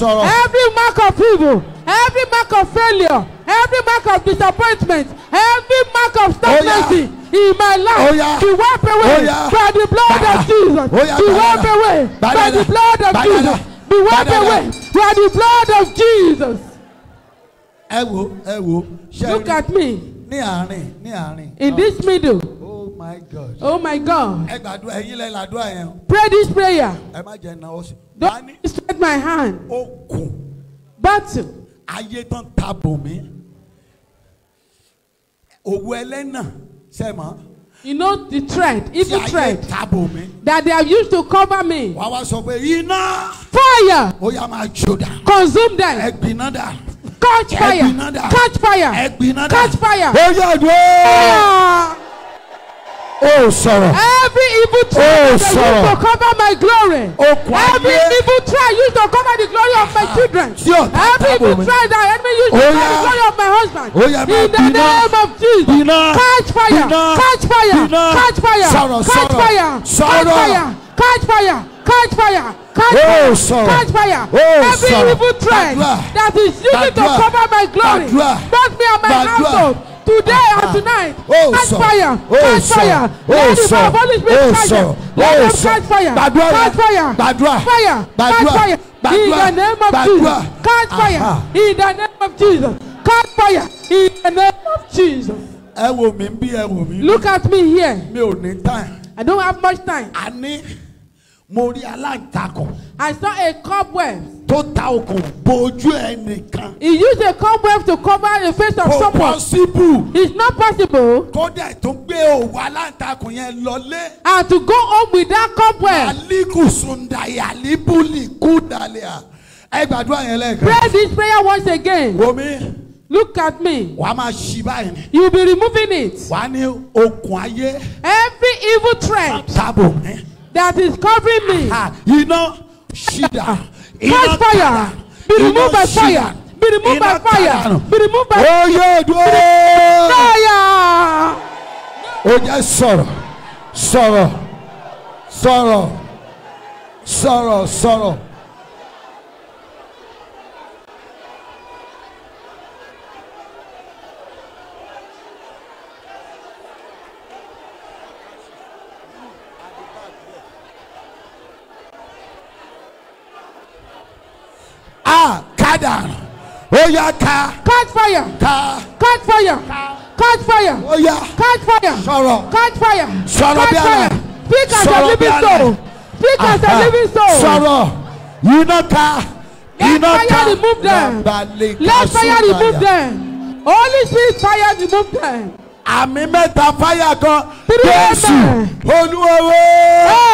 every mark of evil, every mark of failure, every mark of disappointment, every mark of stagnancy in my life, be wiped away by the blood of Jesus. Be wiped away by the blood of Jesus. Be wiped away by the blood of Jesus. Look at me. In this middle. Oh my God. Oh my God. Pray this prayer. Don't stretch my hand. Battle. You know the thread, evil thread that they have used to cover me. Fire. Consume them. Catch fire. Catch fire. Catch fire. Oh, sorrow. Every evil thread used to cover my glory. Every evil thread used to cover the glory of my children. Every evil thread that enemy used to cover the glory of my husband. In the name of Jesus. Catch fire. Catch fire. Catch fire. Catch fire. Catch fire. Catch fire. Catch fire. Catch fire. Every evil thread that is used to cover my glory. Both me and my household. Today and tonight, catch fire, catch fire. Let the power of Holy Spirit catch fire. Let them catch fire, catch fire, fire, catch fire. In the name of Jesus, catch fire. In the name of Jesus, catch fire. In the name of Jesus. Look at me here. I don't have much time. I saw a cobweb. He used a cobweb to cover the face of someone. It's not possible. And to go home with that cobweb. Pray this prayer once again. Look at me. You'll be removing it. Every evil thread that is covering me. Catch fire. Be removed by fire. Be removed by fire. Be removed by fire. Oh, yes, sorrow. Oh yeah, catch fire. Catch fire. Catch fire. Oh yeah. Catch fire. Sorrow. Catch fire. Sorrow. Catch fire. Speak as a living soul. Speak as a living soul. Sorrow. You know car. Let fire remove them. Let fire remove them. Holy Spirit fire remove them. Àmì mẹ́ta fire kan. Jésù. Olúwa.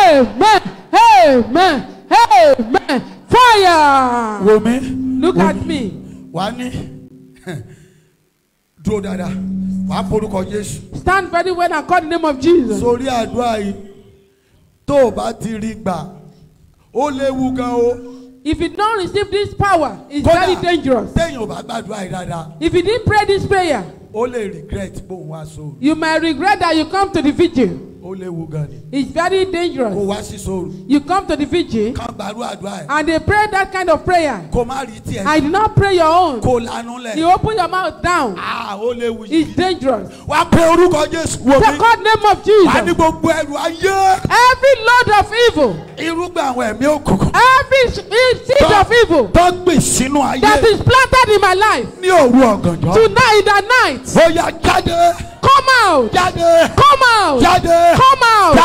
Amen. Amen. Amen. Fire. Look at me. Stand very well and call the name of Jesus. If you don't receive this power, it's very dangerous. If you didn't pray this prayer, you may regret that you come to the vigil. It's very dangerous. You come to the vigil and they pray that kind of prayer. I did not pray your own. You open your mouth down. It's dangerous. The God name of Jesus. Every load of evil, every seed of evil that is planted in my life, tonight in the night, come out! Come out! Come out!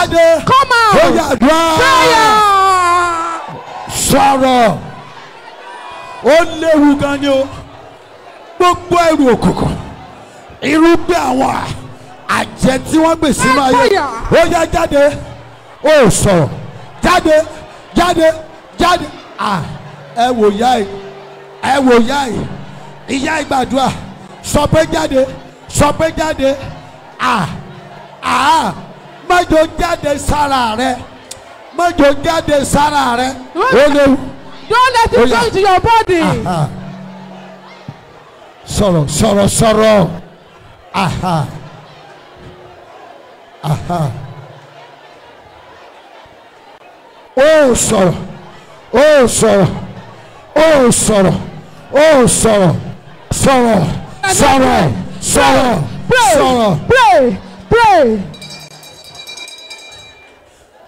Come out! Fire! Sorrow! Only who can you? Gbogbo ẹrù òkùnkùn. Irúgbìn àwọn àjẹ́ tí wọ́n gbè sínú ayé. Ó yá jáde. Ó sọ̀rọ̀. Jáde. Ẹ wò yá yìí. Ìyá ìgbàdúrà. Sọ pé jáde. Májò jáde sára rẹ. Don't let it go into your body. Sọ̀rọ̀. Ó sọ̀rọ̀. Oh, sorrow. Oh, sorrow. Sorrow. Sorrow. Sorrow. Sorrow. Pray. Pray.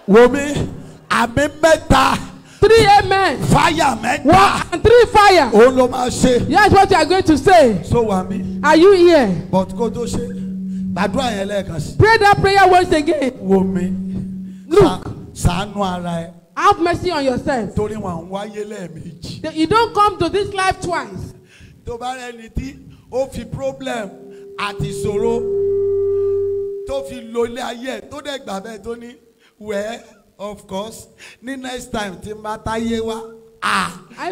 Womi, àmì mẹ́ta. 3 amen. Fire mẹ́ta. 1 and 3 fire. Ó ló máa ṣe. Yes, what you are going to say. So wà mí. Are you here? But kó tó ṣe. Gbàdúrà yẹn lẹ́ẹ̀kan sí. Pray that prayer once again. Womi. Look. Ṣàánú ara ẹ. Have mercy on yourself. Torí wọn ń wáyé lẹ́ẹ̀mejì. You don't come to this life twice. Tó bá rẹ́ni tí ó fi problem àti ìṣòro tó fi lo ilé ayé tó dẹ̀ gbà bẹ́ẹ̀ tó ní wẹ́ẹ́. Of course, next time, if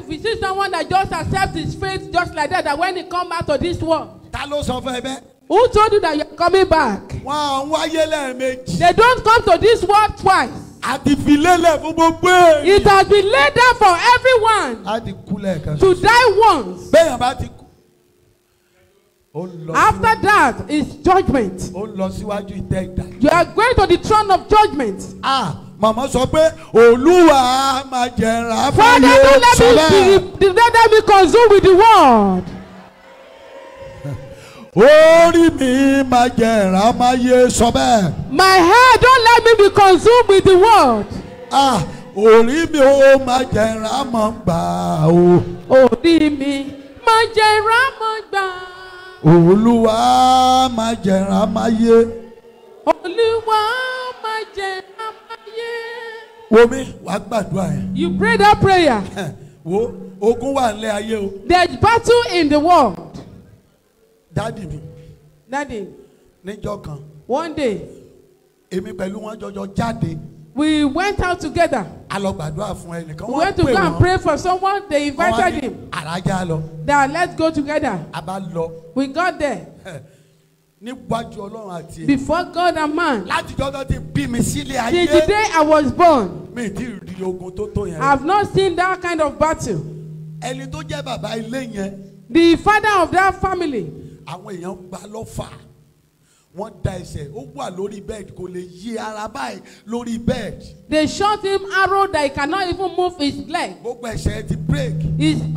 you see someone that just accepts his faith just like that when he come out of this world, who told you that you're coming back? They don't come to this world twice. It has been laid down for everyone to die once. After that is judgment. You are going to the throne of judgment. Mama sọ pé Olúwa máa jẹ̀rà Father, don't let me consumed with the word. Orí mi máa jẹ̀rà máa yé sọ bẹ́ẹ̀. My head, don't let me be consumed with the word. Orí mi ó máa jẹ̀rà máa gbà o. Orí mi máa jẹ̀rà máa gbà. Olúwa máa jẹ̀rà máa yé. Olúwa máa jẹ̀rà. Womi, wàá gbàdúrà yẹn. You pray that prayer. Wo ogun wà nílé ayé o. There's battle in the world. Daddy mi. Daddy. Níjọ́ kan. One day. Èmi pẹ̀lú wọn jọjọ jáde. We went out together. A lọ gbàdúrà fún ẹnìkan. We went to go and pray for someone. They invited him. Àràjà lọ. That let's go together. A bá lọ. We got there. Níwájú Ọlọ́run àti ẹ. Before God and man. Láti jọ́jọ́ ti bí mi sílé ayé. Since the day I was born. Mi ti rí ogun tó tó yẹn. I have not seen that kind of battle. Ẹni tó jẹ́ bàbá ilé yẹn. The father of that family. Àwọn èèyàn gbà lọ́fà. Wọ́n da ẹsẹ̀, ó wà lórí bed, kò lè yí ara báyìí lórí bed. They shot him arrow that he cannot even move his leg. Gbogbo ẹsẹ̀ ti break.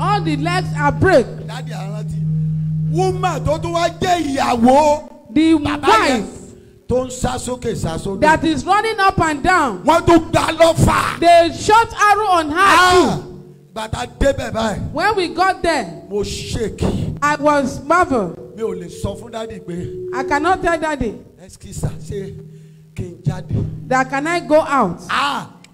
All the legs are break. Dádì àrántí. Woman tó tún wá jẹ́ ìyàwó. The wife tó ń sá sókè sá sókè. that is running up and down. Wọ́n tún gbà lọ́fà. They shot arrow on her too. Bàtà débẹ̀ báyìí. When we got there. Mo shake. I was marveled. Mi ò lè sọ fún dádì pé. I cannot tell daddy. Excuse ṣé kí n jáde. That can I go out?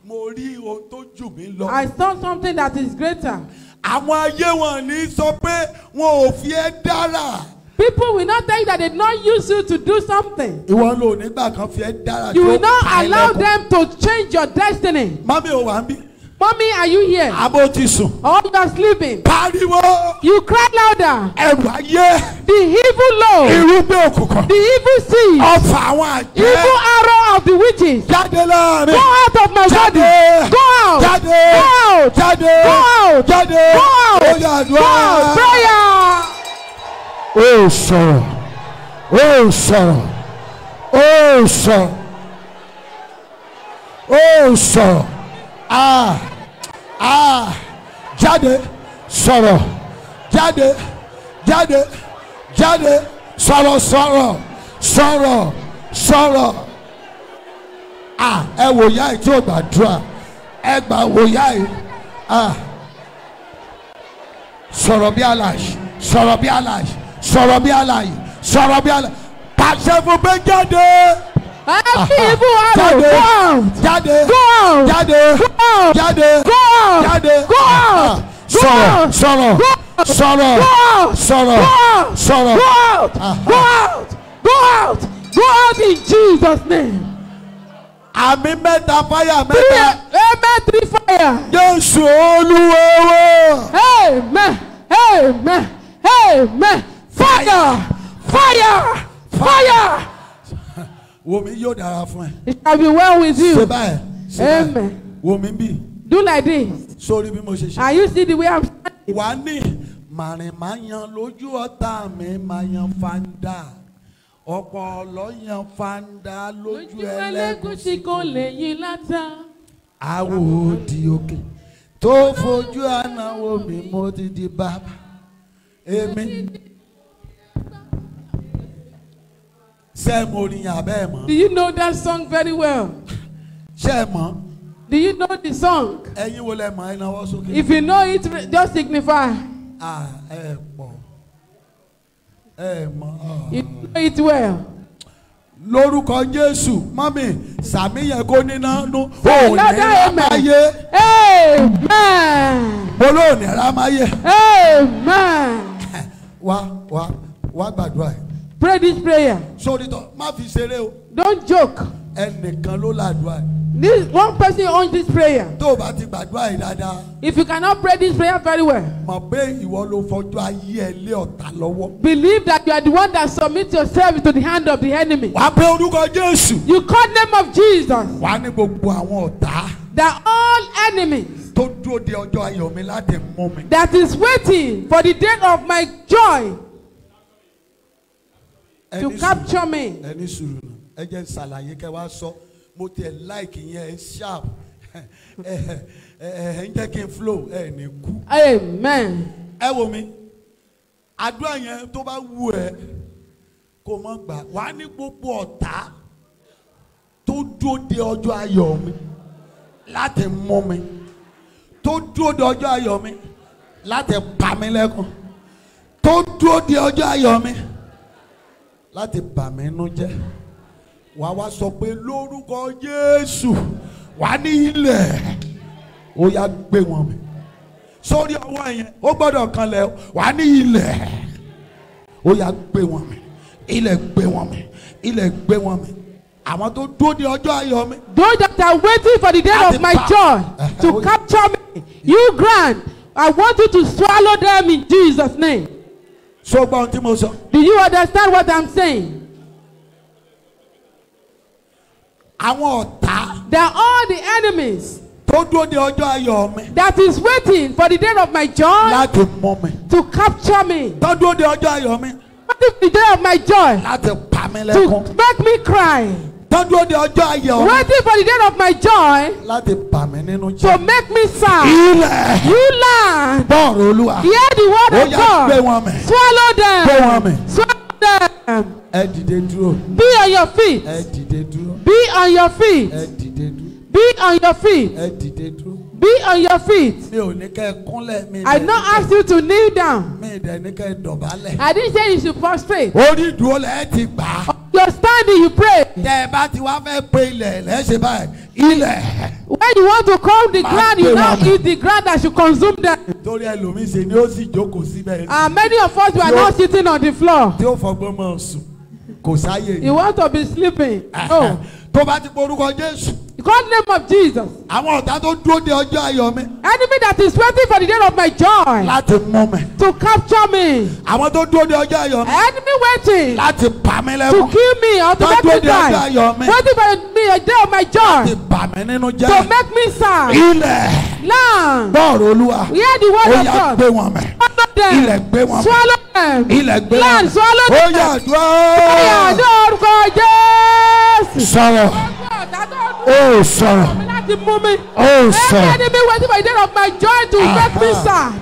Mo rí ohun tó jù mí lọ. I saw something that is greater. Àwọn ayé wọn ní sọ pé wọn ò fi ẹ́ dára. People will not tell you that they did not use you to do something. Ìwọ ló nígbà kan fi ẹ́ dára. You will not allow them to change your destiny. Mami ò wá ń bí. Mommy, are you here? Abo ti sùn. Or you are sleeping? Pariwo. You cry louder. Ẹ̀rù ayé. The evil law. Irúgbìn òkùnkùn. The evil seed. Ọfà àwọn àjẹ́. Evil arrow of the witches. Jáde láàrin. Go out of my body. Go out. Jáde. Go out. Jáde. Go out. Jáde. Go out. Ó yá àdúrà. Go out. Prayer. Ó sọ̀rọ̀. Ó sọ̀rọ̀. Ó sọ̀rọ̀. Ó sọ̀rọ̀. Jáde. Sọ̀rọ̀. Jáde. Jáde. Jáde. Sọ̀rọ̀ sọ̀rọ̀. Sọ̀rọ̀. Sọ̀rọ̀. Ẹ wò yá ẹ̀ tí ò gbàdúrà. Ẹ gbà wò yá ẹ̀. Sọ̀rọ̀ bí alàyè. Sọ̀rọ̀ bí alàyè. Sọ̀rọ̀ bí alàyè. Sọ̀rọ̀ bí alàyè. Pàṣẹ fún pé jáde. Every evil arrow, go out. Jáde. Go out. Jáde. Go out. Jáde. Go out. Jáde. Go out. Sọ̀rọ̀. Sọ̀rọ̀. Sọ̀rọ̀. Go out. Sọ̀rọ̀. Go out. Sọ̀rọ̀. Go out. Go out. Go out. Go out in Jesus' name. Àmì mẹ́ta fáyà mẹ́ta. 3 amen, 3 fire. Jésù Olúwa wa. Amen. Amen. Amen. Fire. Fire. Fire. Wo mi yóò dára fún ẹ. It shall be well with you. Ṣé báyìí. Amen. Wo mi bí. Do like this. Sórí bí mo ṣe ṣe. Are you see the way I'm standing? Wà á ní màrìn máa yan lójú ọ̀tá mi máa yan fanda. Ọ̀pọ̀ ọ̀lọ́ yan fanda lójú ẹlẹ́gùsì kò lè yí látà. Àwòdì òkè tó fojú àná wo mi mo ti di bàbá èmi. Ṣé mo rí yàn abẹ́ mọ́? Do you know that song very well? Ṣé mọ̀? Do you know the song? Ẹ̀yin wo lẹ mọ̀ ẹ náwó sókè? If you know it, just signify. Ẹ pọ̀. Ẹ mọ̀. You know it well. Lórúkọ Jésù, mọ́mí, sàmì yẹn kó níná nú. Say louder, amen. Amen. Mo lóò ní rámáyé. Amen. Wá gbàdúrà ẹ̀. Pray this prayer. Sórí tọ́, má fi ṣeré o. Don't joke. Ẹnìkan ló làdúrà ẹ̀. This one person owns this prayer. Tó o bá ti gbàdúrà yìí dáadáa. If you cannot pray this prayer very well, mọ̀ pé ìwọ ló fọjú ayé ẹ lé ọ̀tá lọ́wọ́. believe that you are the one that submit yourself into the hand of the enemy. Wàá pé orúkọ Jésù. You call the name of Jesus. Wàá ní gbogbo àwọn ọ̀tá. That all enemies Tó dúró de ọjọ́ ayọ̀ mi láti mú mi. that is waiting for the day of my joy to capture me. Ẹni sùúrù náà, ẹ jẹ́ ṣàlàyé kẹ́ wá sọ, mo tiẹ̀ like yẹn sharp, ẹ ń jẹ́ kí n flow, ẹ ní kú. Amen. Ẹ wo mi, àdúrà yẹn tó bá wù ẹ́ kó mọ̀ gbà, wàá ní gbogbo ọ̀tá tó dúró de ọjọ́ ayọ̀ mi láti mú mi, tó dúró de ọjọ́ ayọ̀ mi láti pa mí lẹ́kùn, tó dúró de ọjọ́ ayọ̀ mi láti bà mí nú jẹ́. Wà wá sọ pé lórúkọ Jésù wà ní ilẹ̀ ó yá gbé wọn mi. Sórí ọwọ́ yẹn ó gbọ́dọ̀ kanlẹ̀ wà ní ilẹ̀ ó yá gbé wọn mi. Ilẹ̀ gbé wọn mi. Ilẹ̀ gbé wọn mi. Àwọn tó dúró de ọjọ́ ayọ̀ mi. Those that are waiting for the day of my joy to capture me, you grant. I want you to swallow them in Jesus' name. So gbọ́n tí mo sọ. Do you understand what I'm saying? Àwọn ọ̀tá. They are all the enemies Tó dúró de ọjọ́ ayọ̀ mi. that is waiting for the day of my joy Láti mú mi. to capture me. Tó dúró de ọjọ́ ayọ̀ mi. Waiting for the day of my joy Láti pa mí to lẹ́kùn. make me cry. Tó dúró de ọjọ́ ayọ̀ mi. Waiting for the day of my joy Láti bà mí nínú to jẹ́. make me sad. Ilẹ̀. You land. Bọ́ọ̀rù Olúwa. Hear the word Ó of yá gbé God. wọn mi. Swallow Gbé wọn mi. them. Swallow them. Ẹ dìde dúró. Be on your feet. Ẹ dìde dúró. Be on your feet. Ẹ dìde dúró. Be on your feet. Ẹ dìde dúró. Be on your feet. Mi ò ní kẹ́ ẹ kúnlẹ̀ mi. I not ask you to kneel down. Mi dẹ̀ ní kẹ́ ẹ dọ̀bálẹ̀. I didn't say you should prostrate. Orí ìdúró lẹ̀ ti gbà á. You're standing, you pray. Tẹ́ ẹ bá ti wá fẹ́ pe ilẹ̀ lẹ́sẹ̀ báyìí. Ilẹ̀. When you want to come the ground, you now eat the ground that should consume them. Torí ẹlòmíì ṣe ni ó sì jókòó síbẹ̀. And many of us were not sitting on the floor. Tí ó fọgbọ́n mọ̀ sùn. Kò sáyè. You want to be sleeping. No. Tó bá ti porúkọ Jésù. Call the name of Jesus. Àwọn ọ̀tá tó dúró de ọjọ́ ayọ̀ mi. Enemy that is waiting for the day of my joy Láti mú mi. to capture me. Àwọn tó dúró de ọjọ́ ayọ̀ mi. Enemy waiting Láti pa mí to lẹ́kùn. kill me or to Tó make dúró me de ọjọ́ die. ayọ̀ mi. Waiting for me a day of my Láti joy bà mí nínú to jẹ́. make me sad. Ilẹ̀. Land. Bọ́ọ̀rù Olúwa. Hear the Ó word of yá God. gbé wọn mi. Swallow them. Ilẹ̀ gbé wọn mi. Swallow them. Ilẹ̀ gbé wọn Land. mi. Swallow Ó them. yá dúró. Fire lórúkọ Jésù. Sọ̀rọ̀. Ó sọ̀rọ̀. Láti mú mi. Ó Every sọ̀rọ̀. enemy waiting for the day of my joy to make me sad.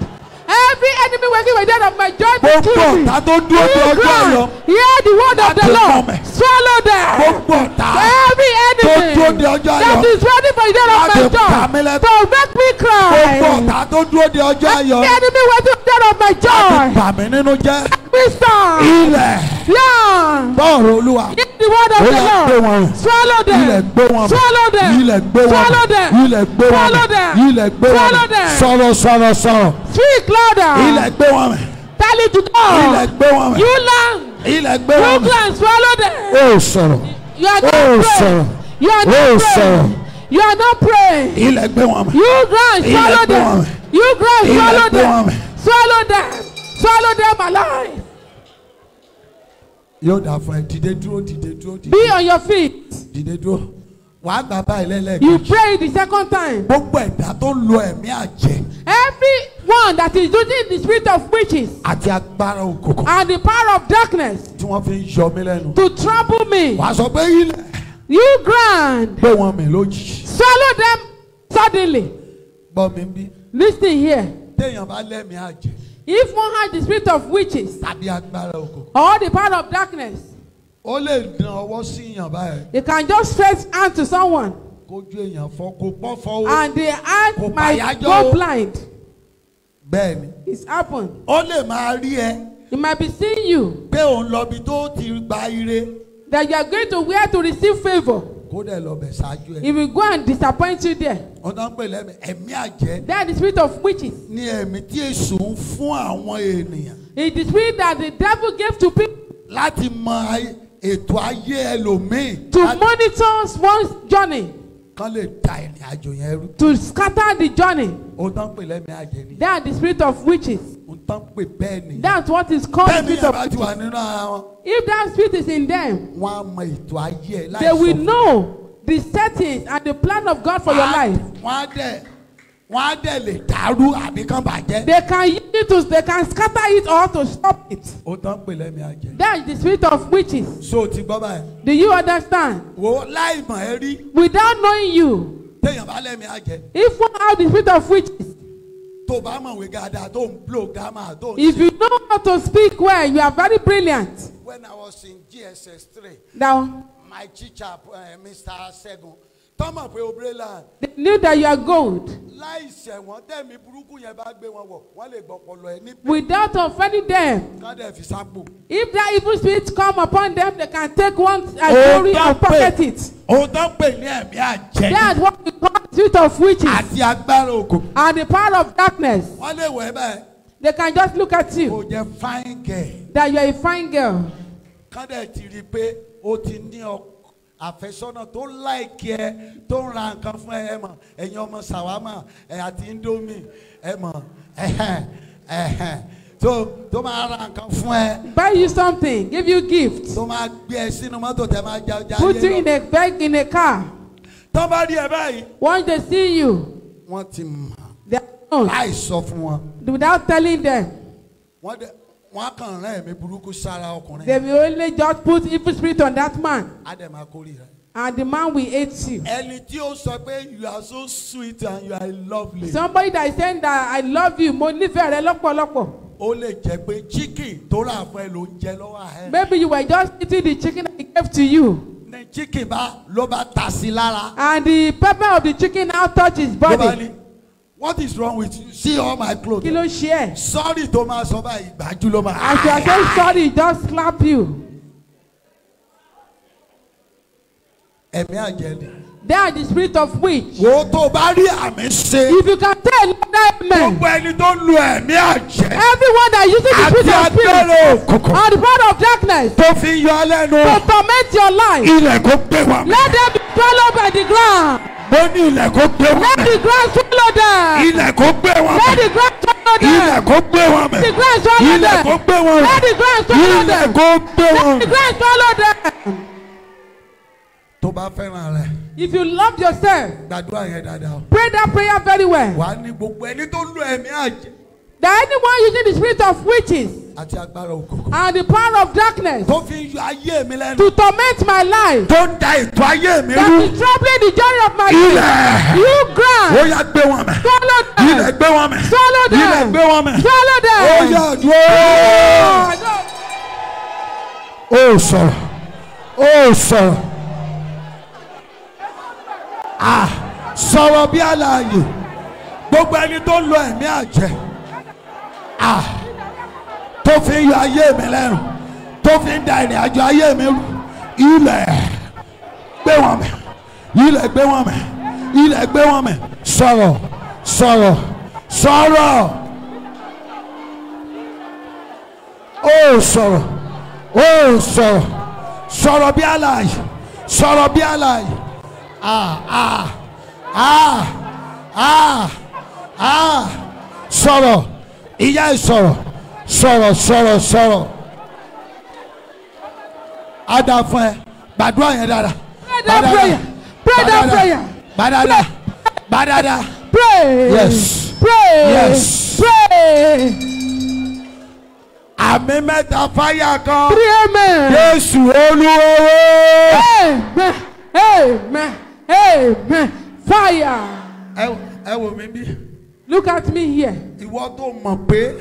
Every enemy waiting for the day of my joy to Gbogbo kill me. ọ̀tá tó dúró de ọjọ́ ayọ̀. Hear the word of the Láti Lord. mú mi. Swallow them. Gbogbo ọ̀tá Every tó dúró enemy de ọjọ́ that ayọ̀. is waiting for the day of my Láti pa mí joy lẹ́kùn. to make me cry. Gbogbo ọ̀tá tó dúró de ọjọ́ ayọ̀. Every enemy waiting for the day of my Láti joy. bà mí nínú jẹ́. Me sad. Ilẹ̀. Land. Bọ́ọ̀rù Olúwa. Hear the word of Ó the yá gbé wọn Lord. mi. Swallow Ilẹ̀ them. gbé wọn mi. Swallow them. Ilẹ̀ gbé wọn mi. Swallow them. Ilẹ̀ gbé wọn mi. Swallow them. Ilẹ̀ gbé wọn Swallow mi. them. Sọ̀rọ̀ sọ̀rọ̀ sọ̀rọ̀. Speak louder. Ilẹ̀ gbé wọn mi. Tell it to Ilẹ̀ God. gbé wọn mi. You land. Ilẹ̀ gbé You wọn mi. land. Swallow them. Ó sọ̀rọ̀. You are not Ó praying. sọ̀rọ̀. You are Ó not sọ̀rọ̀. praying. You are not praying. Ilẹ̀ gbé wọn mi. You grind. Ilẹ̀ Swallow gbé wọn them. mi. You grind. Ilẹ̀ Swallow gbé wọn them. mi. Swallow them. Swallow them alive. Yóò dà fún ẹ. Dìde dúró, dìde dúró, dìde. Be on your feet. Dìde dúró. Wàá gbà báyìí You lẹ́lẹ́kejì. pray the second time. Gbogbo ẹ̀dá tó lo ẹ̀mí àjẹ́ Everyone that is using the spirit of witches àti agbára òkùnkùn and the power of darkness tí wọ́n fi ń yọ mí lẹ́nu. to trouble me. Wàá sọ pé ilẹ̀ You grind. gbé wọn mi lójijì. Swallow them suddenly. Gbọ́ mi bí. Listen here. téèyàn bá lẹ́mìí àjẹ́. If one has the spirit of witches tàbí agbára òkùnkùn. or the power of darkness, ó lè dán ọwọ́ sí èèyàn báyìí. you can just stretch hand to someone kójú èèyàn fọ́ kó pọ́ fọ́ o. and the hand Kò might pàyájọ́ go o. blind. bẹ́ẹ̀ni. It's happened. ó lè máa rí ẹ. He might be seeing you pé òun lọ bí tó ti gba ire. that you are going to where to receive favor. kó dẹ̀ lọ bẹ̀ ṣáájú ẹ. He will go and disappoint you there. wọ́n tán pè lẹ́mìí ẹ̀mí àjẹ́. That is the spirit of witches. ní ẹ̀mí tí èṣù ń fún àwọn ènìyàn. It is the spirit that the devil gave to people láti mọ ètò ayé ẹlòmíì. to monitor one's journey, kán lè da ìrìn àjò yẹn rú. to scatter the journey. ó tán pè lẹ́mìí àjẹ́ ni. That is the spirit of witches. ó tán pè bẹ́ẹ̀ ni. That's what is called the bẹ́ẹ̀ni spirit ẹ̀ of bá ti witches. wà nínú ara wọn. If that spirit is in them, wọ́n á mọ ètò ayé ẹ̀ láì they sọ will fún know the settings and the plan of God for your life. wọ́n á dẹ̀ lè dàrú àbí kán bàjẹ́. They can use it to, they can scatter it or to stop it. ó tán pè lẹ́mìí àjẹ́. That is the spirit of witches. so ti gbọ́ báyìí. Do you understand? wo láì mọ̀ ẹ́ rí. Without knowing you, téèyàn bá lẹ́mìí àjẹ́. if one have the spirit of witches, tó bá mọ̀wé gàdá tó ń blow gamma tó ń. if you know how to speak well, you are very brilliant. when I was in GSS 3. Now, my teacher Mr. Segun tọ́mọ̀ pé obrela. they knew that you are gold. láì ṣẹ̀wọ̀n tẹ̀mí burúkú yẹn bá gbé wọn wọ̀ wọ́n lè gbọ́ ọpọlọ ẹ ní. Without offending them, ká dẹ̀ fi sápò. if that evil spirit come upon them, they can take one glory and pocket it. ó tán pè ní ẹ̀mí àjẹ́. That's what we call the spirit of witches àti agbára òkò. and the power of darkness. wọ́n lè wọ̀ ẹ́ báyìí. They can just look at you kò jẹ́ fine girl. that you are a fine girl. ká dẹ̀ ti rí i pé ó ti ní àfẹ́sọ́nà tó láìkí ẹ tó ń ra nǹkan fún ẹ mọ̀ ẹ̀yin ọmọ sàwámà àti indomie ẹ mọ̀ tó máa ra nǹkan fún ẹ. Buy you something, give you gifts, tó máa gbé ẹ sínú mọ́tò tẹ máa já ọjà put you in a bag in a car. tó bá rí ẹ báyìí. Once they see you, wọ́n ti mọ̀ they know láì sọ fún wọn. without telling them. wọ́n kàn rán ẹ̀mí burúkú sára ọkùnrin. They will only just put evil spirit on that man. á dẹ̀ máa kórìí rẹ̀. And the man will hate you. ẹni tí ó sọ pé you are so sweet and you are lovely. Somebody that is saying that I love you, mo nífẹ̀ẹ́ rẹ lọ́pọ̀lọpọ̀. ó lè jẹ́ pé chicken tó rà fún ẹ ló ń jẹ lọ́wọ́ ẹ. Maybe you were just eating the chicken that he gave to you. ní chicken ló bá ta sí lára. And the pepper of the chicken now touch his body. ló bá ní what is wrong with you see all my clothes. Kí ló ṣe ẹ́? sorry tó máa sọ báyìí ìgbájú ló máa. As you are saying sorry, he just slap you. ẹ̀mí àjẹ́ ni. That is the spirit of witch. wo tó bá rí àmì ṣe. If you can tell amen. gbogbo ẹni tó lu ẹ̀mí àjẹ́. Everyone that uses the spirit of spirit and the power of darkness tó fi yọ lẹ́nu. to torment your life, ilẹ̀ kó gbé wọn. let them be swallowed by the ground. mo ní ilẹ̀ kó gbé wọn. Let the ground swallow them. ilẹ̀ kó gbé wọn. Let the ground swallow them. ilẹ̀ kó gbé wọn. Let the ground swallow ilẹ̀ them. kó gbé wọn. Let the ground swallow ilẹ̀ them. kó gbé wọn. Let the ground swallow them. tó bá fẹ́ràn rẹ̀. If you love yourself, gbàdúrà yẹn dáadáa. pray that prayer very well. wà á ní gbogbo ẹni tó lu ẹ̀mí àjẹ́. That anyone using the spirit of witches àti agbára òkùnkùn. and the power of darkness tó fi yọ ayé mi lẹ́nu. to torment my life, tó ń da ètò ayé mi that rú. is troubling the journey of my ilẹ̀. life, you ó ground, yá gbé wọn mẹ́. swallow ilẹ̀ them. gbé wọn mẹ́. Swallow them. ilẹ̀ gbé wọn mẹ́. Swallow them. ó yá dúró. ó sọ̀rọ̀. ó sọ̀rọ̀. sọ̀rọ̀ bí alààyè. gbogbo ẹni tó ń lo ẹ̀mí àjẹ́. tó fi ń yọ ayé mi lẹ́nu. tó fi ń da ìrìn àjò ayé mi rú. ilẹ̀ gbé wọn mẹ́. ilẹ̀ gbé wọn mẹ́. ilẹ̀ gbé wọn mẹ́. sọ̀rọ̀ sọ̀rọ̀ sọ̀rọ̀. ó sọ̀rọ̀ ó sọ̀rọ̀ sọ̀rọ̀ bí alààyè. sọ̀rọ̀ bí alààyè. sọ̀rọ̀ ìyá ẹ̀ sọ̀rọ̀. Ada fún ẹ gbàdúrà yẹn dára. Pray that prayer. Pray that prayer. Badada. Pray. Yes. Pray. Yes. Pray. Àmì mẹ́ta fáyà kan. Three amen. Jésù Olúwa. Amen. Amen. Amen. Fire. Ẹ wò mí bí. Look at me here. Ìwọ tó mọ̀ pé.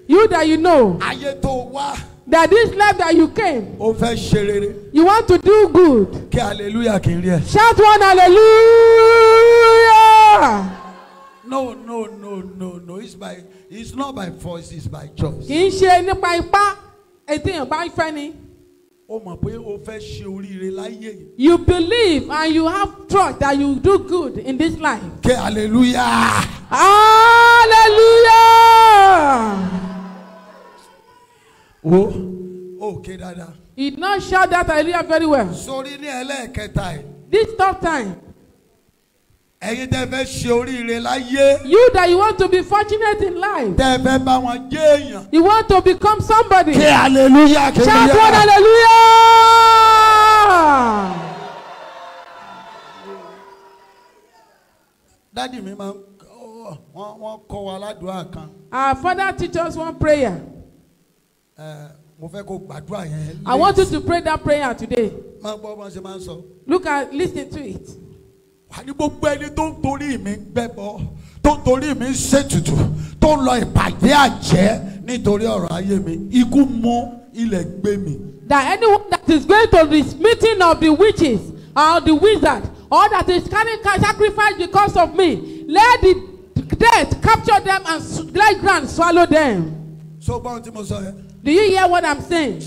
You that you know. Ayé tó wá. That this life that you came. Ó fẹ́ ṣe rere. You want to do good. Kí hallelujah kí n rí ẹ. Shout one hallelujah. No. It's not by force, it's by choice. Kì í ṣe nípa ipá. Ètèyàn bá fẹ́ ni. Ó mọ̀ pé ó fẹ́ ṣe oríire láyé. You believe and you have trust that you do good in this life. Kí hallelujah. Hallelujah. Okay, Dada. He did not shout that hallelujah very well. Sorry ní ẹlẹ́ẹ̀kẹta ẹ̀. This third time. Ẹ̀yin tẹ́ fẹ́ ṣe oríire láyé. You that you want to be fortunate in life. Tẹ́ fẹ́ bá wọn jẹ́ èèyàn. You want to become somebody. Kí hallelujah. Shout one hallelujah. Daddy mi máa ń wọ́n kọ́ wa ládùúrà kan. Our father teaches us one prayer. Mo fẹ́ kó gbàdúrà yẹn. I want you to pray that prayer today. Máa gbọ́ bọ́n ṣe máa ń sọ. Listen to it. Wà ní gbogbo ẹni tó ń torí mi gbẹ́bọ, tó ń torí mi ṣètùtù, tó ń lọ ìpàdé àjẹ́ nítorí ọ̀rọ̀ ayé mi, ikú mú ilẹ̀ gbé mi. That anyone that is going to this meeting of the witches or the wizard or that is carrying sacrifice because of me, let the death capture them and let ground swallow them. So báwo tí mo sọ yẹn. Do you hear what I'm saying?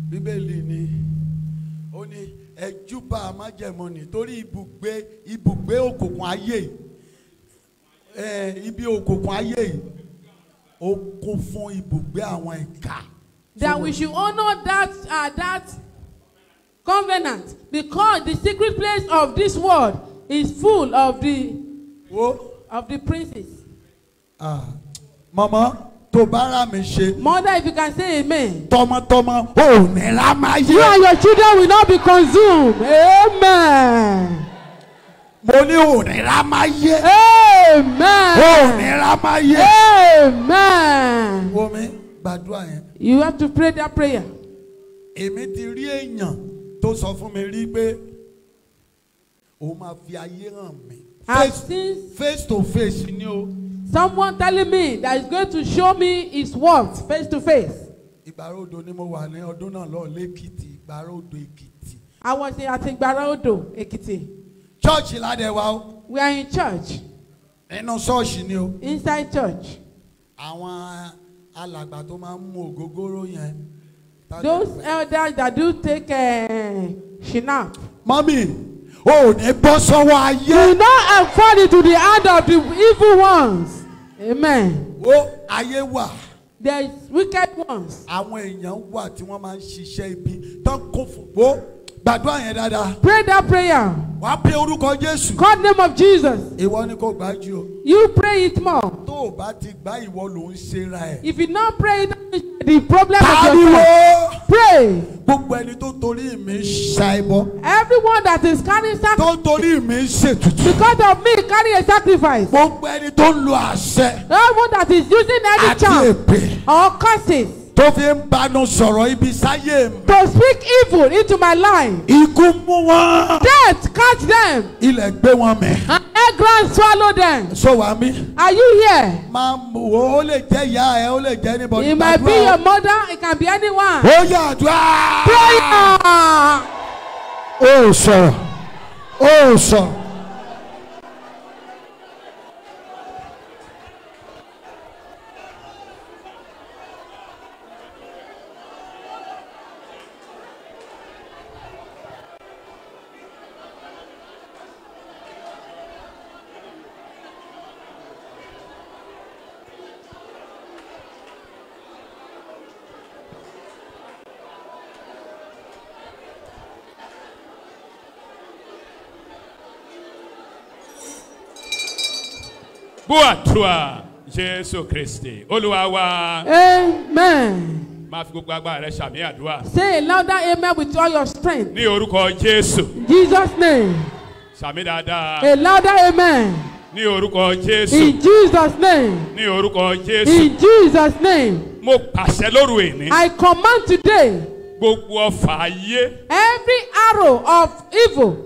Bíbélì ni ó ní ẹjúbà májẹ̀mọ́nì torí ibùgbé òkùnkùn ayé ibi òkùnkùn ayé ó kún fún ibùgbé àwọn ìkà. That we should honor that covenant because the secret place of this world is full of the princes. Mama. Tó bára mi ṣe. Mother, if you can say amen. Tọmọtọmọ ò ní ra máa yé. You and your children will not be consumed. Amen. Mo ní ò ní ra máa yé. Amen. Ò ní ra máa yé. Amen. Wọ́mi gbàdúrà yẹn. You have to pray that prayer. Èmi ti rí èèyàn tó sọ fún mi rí pé ó máa fi ayé hàn mí. Face to face ni o. Someone telling me that is going to show me his worth face to face. Ìgbàròdò ni mo wà ní ọdún náà lọ lẹ́kìtì, Ìgbàròdò Èkìtì. I was at Ìgbàròdò Èkìtì. Church ládẹ wa o. We are in church. Nínú ṣọ́ọ̀ṣì ni o. Inside church. Àwọn alàgbà tó máa ń mu ògógóró yẹn. Those elders that do take shinap. Mami. Oh, ne boso wa ayé. Do not fall into the hand of the evil ones. Amen. Oh, ayé wà. There is wicked ones. Àwọn èèyàn wà tí wọ́n máa ń ṣiṣẹ́ ibi tó kún fún. Wo gbàdúrà yẹn dáadáa. Pray that prayer. Wàá pe orúkọ Jésù. Call the name of Jesus. Ìwọ ni kò gbájú o. You pray it more. Tó o bá ti gbá ìwọ ló ń ṣe ra ẹ̀. If you not pray it, the problem of yourself. Pray. Gbogbo ẹni tó torí mi ṣàìbọ. Everyone that is carrying sacrifice. Tó torí mi ṣètùtù. Because of me carry a sacrifice. Gbogbo ẹni tó ń lo àṣẹ. Everyone that is using any charm. Àti èpè. Or curses. Tó fi ń bánu sọ̀rọ̀ ibi sáyé mi. To speak evil into my life. Ikú mú wọn. Death catch them. Ilẹ̀ gbé wọn mì. And air ground swallow them. So wà mí. Are you here? Máa wo ó lè jẹ́ ìyá ẹ ó lè jẹ́ anybody. It might be your mother, it can be anyone. Ó yá àdúrà. Prayer. Ó sọ̀rọ̀. Ó sọ̀rọ̀. Buatua Jésù Kristi Olúwa wa. Amen. Máa fi gbogbo agbára rẹ ṣàmì àdúrà. Say a louder amen with all your strength. Ní orúkọ Jésù. In Jesus' name. Ṣàmì dáadáa. A louder amen. Ní orúkọ Jésù. In Jesus' name. Ní orúkọ Jésù. In Jesus' name. Mo pàṣẹ lóru èní. I command today. Gbogbo ọfà ayé. Every arrow of evil.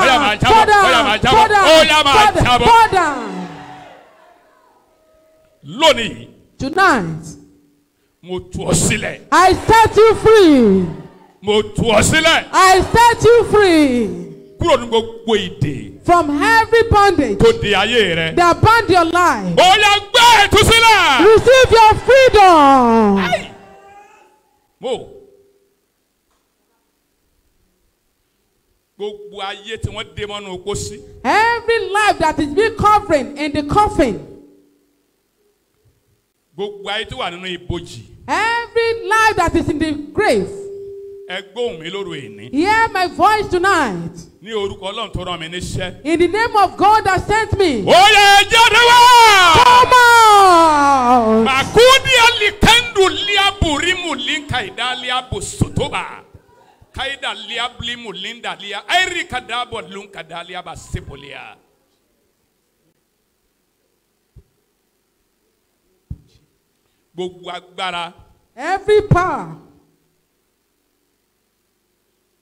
down, fall down, fall down, fall down. Lónìí. Tonight. Mo tú ọ sílẹ̀. I set you free. Mo tú ọ sílẹ̀. I set you free. Kúrò ní gbogbo ìdè. From every bondage. Tó di ayé rẹ. That bound your life. Ó yá gbé ìtúsílẹ̀. Receive your freedom. Hey. Mo. Gbogbo ayé tí wọ́n dé mọ́nú opó sí. Every life that is being covered in the coffin. Gbogbo ayé tó wà nínú ibojì. Every life that is in the grave. Ẹ gbóhùn mi lóru èní. Hear my voice tonight. Ní orúkọ Ọlọ́run tó rán mi níṣẹ́. In the name of God that sent me. Ó yá jáde wá. Come on. Makudi alikendu liaburimu linka idalia busotoba. Kaida liablimu linda lia. Airi kadabo lunka dalia basipolia. Gbogbo agbára. Every power.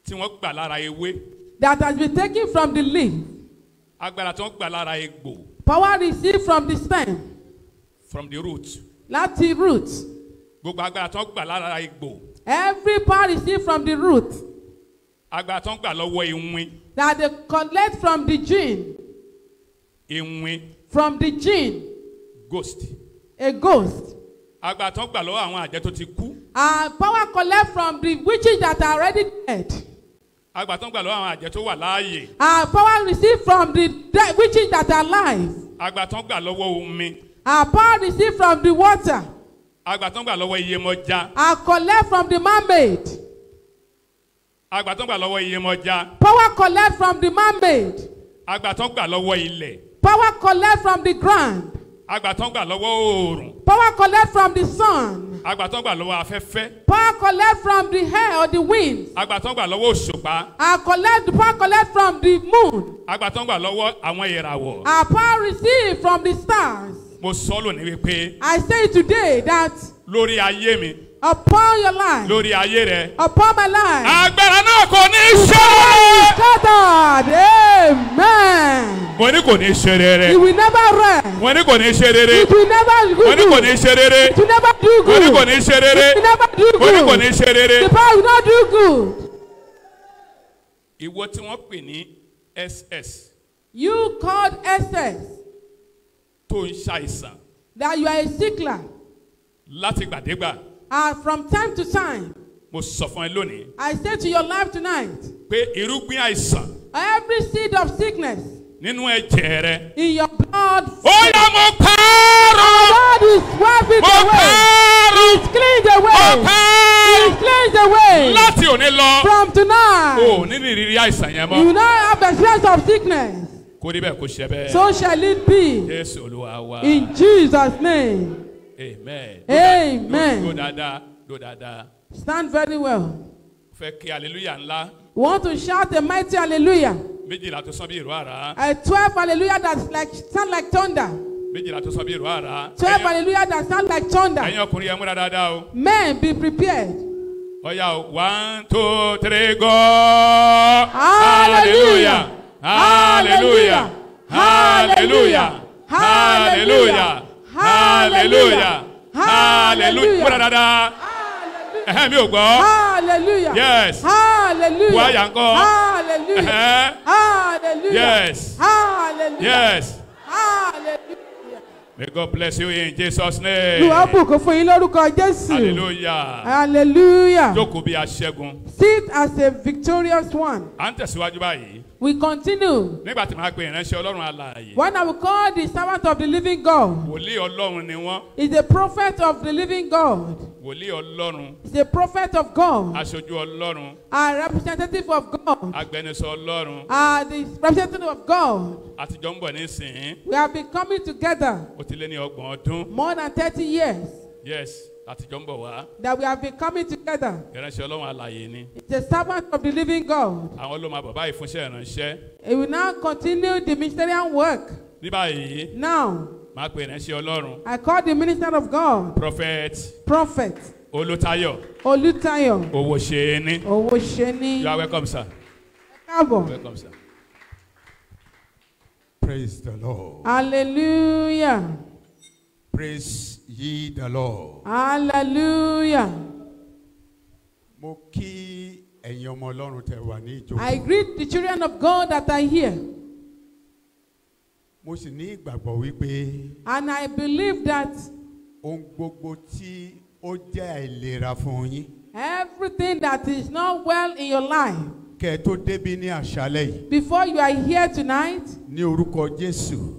Tí wọ́n gbà lára ewé. That has been taken from the leaf. Agbára tí wọ́n gbà lára egbò. Power received from the stem. From the root. Láti root. Gbogbo agbára tí wọ́n gbà lára egbò. Every power received from the root. Agbára tí wọ́n gbà lọ́wọ́ iwin. That they collect from the gene. Iwin. From the gene. Ghost. A ghost. Agbára tí wọ́n gbà lọ́wọ́ àwọn àjẹ́ tó ti kú. Power collect from the witches that are already dead. Agbára tí wọ́n gbà lọ́wọ́ àwọn àjẹ́ tó wà láàyè. Power received from the witches that are alive. Agbára tí wọ́n gbà lọ́wọ́ omi. Power received from the water. Agbára tí wọ́n gbà lọ́wọ́ iyemọja. Collect from the man-made. Agbára tí wọ́n gbà lọ́wọ́ iyemọja. Power collect from the man-made. Agbára tí wọ́n gbà lọ́wọ́ ilẹ̀. Power collect from the ground. Agbára tí wọ́n gbà lọ́wọ́ oòrùn. Power collect from the sun. Agbára tí wọ́n gbà lọ́wọ́ afẹ́fẹ́. Power collect from the air or the wind. Agbára tí wọ́n gbà lọ́wọ́ òṣùpá. Power collect from the moon. Agbára tí wọ́n gbà lọ́wọ́ àwọn ìràwọ̀. Power received from the stars. Mo sọ lónìí wípé. I say today that. Lórí ayé mi. Upon your life. Lórí ayé rẹ. Upon my life. Agbára náà kò ní ṣe. Scattered. Amen. Mo ní kò ní ṣe rere. It will never rest. Mo ní kò ní ṣe rere. It will never do good. Mo ní kò ní ṣe rere. It will never do good. Mo ní kò ní ṣe rere. It will never do good. Mo ní kò ní ṣe rere. The power will not do good. Ìwọ tí wọ́n pè ní SS. You called SS. Tó ń ṣàìsàn. That you are a sickler. Láti gbàdégbà. From time to time. Mo sọ fún ẹ lónìí. I say to your life tonight. Pé irúgbìn àìsàn. Every seed of sickness. Nínú ẹ̀jẹ̀ rẹ. In your blood. Ó yá mo pààrọ̀. God is wiping away. He's cleansed away. He's cleansed away. Láti òní lọ. From tonight. O ní ìrírí àìsàn yẹn mọ́. You will not have experience of sickness. Kó rí bẹ́ẹ̀ kó ṣe bẹ́ẹ̀. So shall it be. Jésù Olúwa wa. In Jesus' name. Amen. Amen. Go dada. Go dada. Stand very well. Fẹ́ kí hallelujah ńlá. We want to shout a mighty hallelujah. Méjìlá tó sán bí ìró àrá. A 12 hallelujah that sound like thunder. Méjìlá tó sán bí ìró àrá. 12 hallelujah that sound like thunder. Ẹ̀yin ọkùnrin yẹn múra dáadáa o. Men, be prepared. Ọ̀yá o, 1, 2, 3, go. Hallelujah. Hallelujah. Hallelujah. Hallelujah. Hallelujah. Hallelujah. Múra dáadáa. Mi ò gbọ́. Hallelujah. Yes. Hallelujah. Wáyà ńkọ́. Hallelujah. Hallelujah. Yes. Hallelujah. Yes. Hallelujah. May God bless you in Jesus' name. Lu àbùkù fún yín lórúkọ Jésù. Hallelujah. Hallelujah. Jókòó bí aṣẹ́gun. Sit as a victorious one. À ń tẹ̀síwájú báyìí. We continue. Nígbà tí màá pe ìránṣẹ́ Ọlọ́run alààyè. When I will call the servant of the living God. Wòlíì Ọlọ́run ni wọ́n. Is a prophet of the living God. Wòlíì Ọlọ́run. Is a prophet of God. Aṣojú Ọlọ́run. A representative of God. Agbẹnusọ Ọlọ́run. The representative of God. Àtijọ́ ń bọ̀ nísìnyí. We have been coming together. Ó ti lé ní 30 ọdún. More than 30 years. Yes, àtijọ́ ń bọ̀ wá. That we have been coming together. Ìránṣẹ́ Ọlọ́run alààyè ni. It's a servant of the living God. Àwọn ló máa bọ̀ báyìí fúnṣẹ́ ìránṣẹ́. He will now continue the ministerial work. Ní báyìí. Now. Máa pe ìránṣẹ́ Ọlọ́run. I call the minister of God. Prophet. Olútáyọ̀. Olútáyọ̀. Owóṣeni. Owóṣeni. You are welcome, sir. Káàbọ̀. Welcome, sir. Praise the Lord. Hallelujah. Praise ye the Lord. Hallelujah. Mo kí ẹ̀yin ọmọ Ọlọ́run tẹ́ wà ní ìjókòó. I greet the children of God that are here. Mo sì ní ìgbàgbọ́ wípé. And I believe that. Ohun gbogbo tí ó jẹ́ àìlera fún yín. Everything that is not well in your life. Kẹ́ ẹ tó débí ní àṣálẹ́ yìí. Before you are here tonight. Ní orúkọ Jésù.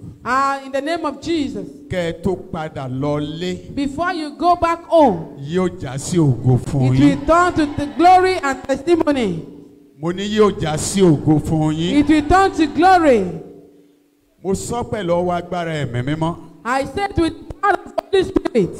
In the name of Jesus. Kẹ́ ẹ tó padà lọlé. Before you go back home. Yóò já sí ògo fún yín. It will turn to the glory and testimony. Mo ní yóò já sí ògo fún yín. It will turn to glory. Mo sọ pẹ̀lú ọwọ́ agbára ẹ̀mí mímọ́. I said with the power of the Holy Spirit.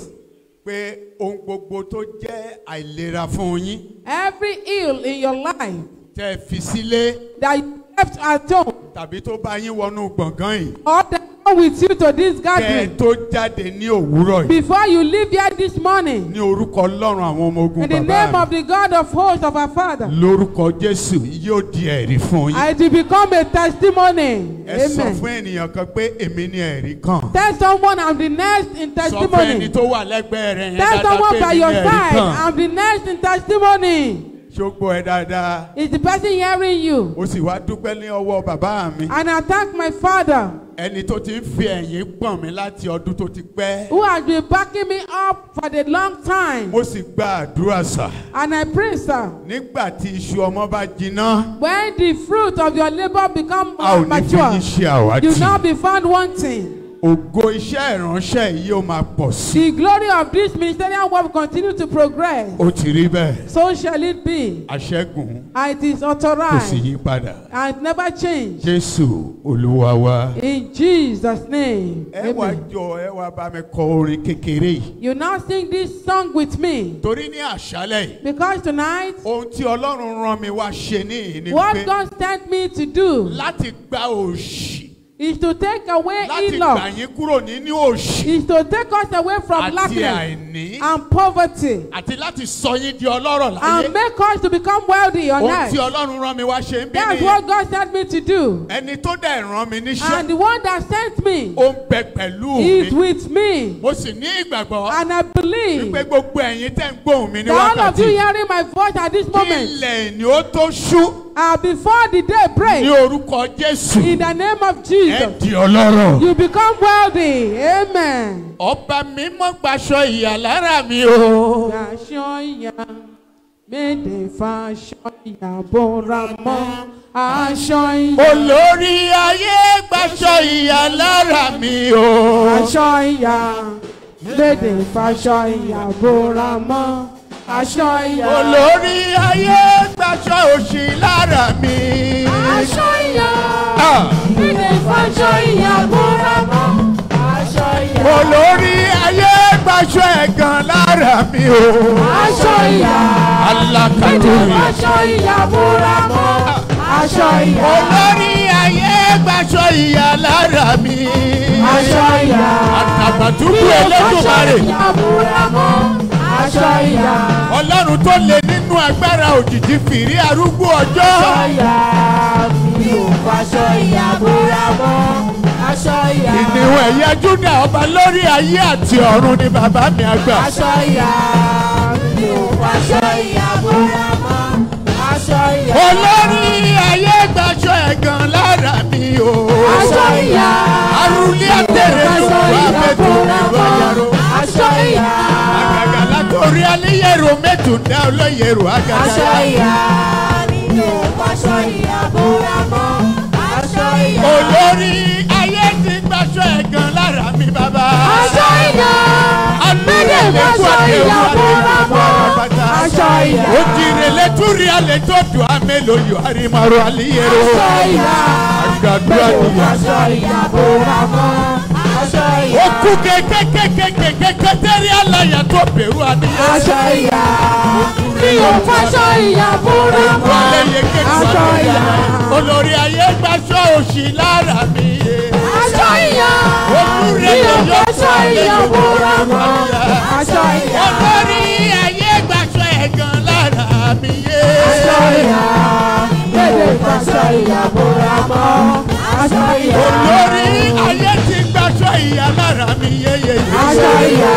Pé ohun gbogbo tó jẹ́ àìlera fún yín. Every ill in your life. Tẹ́ fi sílé. That you left at home. Tàbí tó bá yín wọnú gbọ̀ngàn yìí. Or that come with you to this gathering. Kẹ́ tó jáde ní òwúrọ̀ yìí. Before you leave here this morning. Ní orúkọ Ọlọ́run àwọn ọmọ ogun bàbá mi. In the name of the God of hosts of our Father. Lórúkọ Jésù yóò di ẹ̀rí fún yín. It will become a testimony. Ẹ sọ fún ènìyàn kan pé èmi ni ẹ̀rí kan. Tell someone I'm the next in testimony. Sọ fún ẹni tó wà lẹ́gbẹ̀ẹ́ rẹ̀ yẹn dáadáa pé èmi ni ẹ̀rí kan. Tell someone by your side I'm the next in testimony. Ṣógbó ẹ dáadáa. Is the person hearing you? Ó sì wá dúpẹ́ ní ọwọ́ bàbá mi. And I thank my father. Ẹni tó ti ń fi ẹ̀yìn pọ̀n mi láti ọdún tó ti pẹ́. Who has been backing me up for the long time. Mo sì gba àdúrà sà. And I pray, sir. Nígbà tí iṣu ọmọ bá jiná. When the fruit of your labour become mature. A ò ní fi yín ṣe àwátì. You will not be found wanting. Ògo iṣẹ́ ìránṣẹ́ yìí yóò máa pọ̀ sí. The glory of this ministerial work will continue to progress. Ó ti rí bẹ́ẹ̀. So shall it be. Àṣẹ́gun. It is authorized. Kò sì yí padà. And it never change. Jésù Olúwa wa. In Jesus' name. Ẹ wá jọ ẹ wá bá mi kọ orin kékeré yìí. You now sing this song with me. Torí ní àṣálẹ̀ yìí. Because tonight. Ohun tí Ọlọ́run rán mi wá ṣe ní ìní pé. What God sent me to do. Láti gba òṣì. Is to take away láti enough. gbà yín kúrò nínú òṣì. Is to take us away from lackness. àti àìní. And poverty. àti láti sọ yín di ọlọ́rọ̀ láyé. And make us to become wealthy on earth. ohun tí Ọlọ́run rán mi wá ṣe ń bí nìyẹn. That's what God sent me to do. ẹni tó dẹ̀ rán mi níṣẹ́. And the one that sent me. ó ń bẹ pẹ̀lú mi. Is with me. mo sì ní ìgbàgbọ́. And I believe. wípé gbogbo ẹ̀yin tẹ́ ń gbóhùn mi ní wákàtí. All of you wákàtí. hearing my voice at this moment. kí ilẹ̀ ni ó tó ṣú. Before the day breaks. ní orúkọ Jésù. In the name of Jesus. ẹ di ọlọ́rọ̀. You become wealthy. Amen. ọba mímọ́ gbaṣọ ìyà lára mi o. Gbaṣọ ìyà. Méde fàṣọ ìyàbọ̀ra mọ́ aṣọ ìyà. Olórí ayé gbaṣọ ìyà lára mi o. Aṣọ ìyà. Méde fàṣọ ìyàbọ̀ra mọ́ aṣọ ìyà. Olórí ayé gbaṣọ òṣì lára mi. Aṣọ ìyà. Méde fàṣọ ìyàbọ̀ra mọ́ aṣọ ìyà. Olórí ayé gbaṣọ ẹ̀gàn lára mi o. Aṣọ ìyà. Alákàtúrì. Méde fàṣọ ìyàbọ̀ra mọ́ aṣọ ìyà. Olórí ayé gbaṣọ ìyà lára mi. Aṣọ ìyà. Àtàbàtúbú Elédùmarè. Aṣọ ìyà. Ọlọ́run tó lè nínú agbára òjìji fìrí arúgbó ọjọ́. Aṣọ ìyà. Mi ò fàṣọ ìyà búra mọ́. Aṣọ ìyà. Ìníwọ̀ ẹ̀yà Júdà ọba lórí ayé àti ọ̀run ni bàbá mi àgbà. Aṣọ ìyà. Mi ò fàṣọ ìyà búra mọ́. Aṣọ ìyà. Olórí ayé gbaṣọ ẹ̀gàn lára mi o. Aṣọ ìyà. Arúlé àtẹ̀rẹ̀ ló wà mẹ́tò ìlú ayáró. Aṣọ ìyà. Àgàgà látòrí aléyèrò mẹ́tò dá olóyèrò àgàgà. Aṣọ ìyà. Mi ò fàṣọ ìyà búra mọ́. Aṣọ ìyà. Olórí ayé ti gbaṣọ ẹ̀gàn lára mi bàbá. Aṣọ ìyà. Méde fàṣọ ìyà búra mọ́. Aṣọ ìyà. Ojire leturi ale tó dùn amelo yọ arimaro aliyero. Aṣọ ìyà. Àgbàdua nìyà. Aṣọ ìyà búra mọ́. Aṣọ ìyà. Okú kékékékékékéké tẹ́rí aláya tó bẹ̀rù àníyàn. Aṣọ ìyà. Mi ò fàṣọ ìyà búra mọ́. Aṣọ ìyà. Olórí ayé gbaṣọ òṣì lára mi. Aṣọ ìyà. Mi ò fàṣọ ìyà búra mọ́. Aṣọ ìyà. Olórí ayé gbaṣọ ẹ̀gàn lára mi. Aṣọ ìyà. Méde fàṣọ ìyà búra mọ́. Aṣọ ìyà. Olórí ayé ti gbaṣọ ìyà lára mi. Aṣọ ìyà.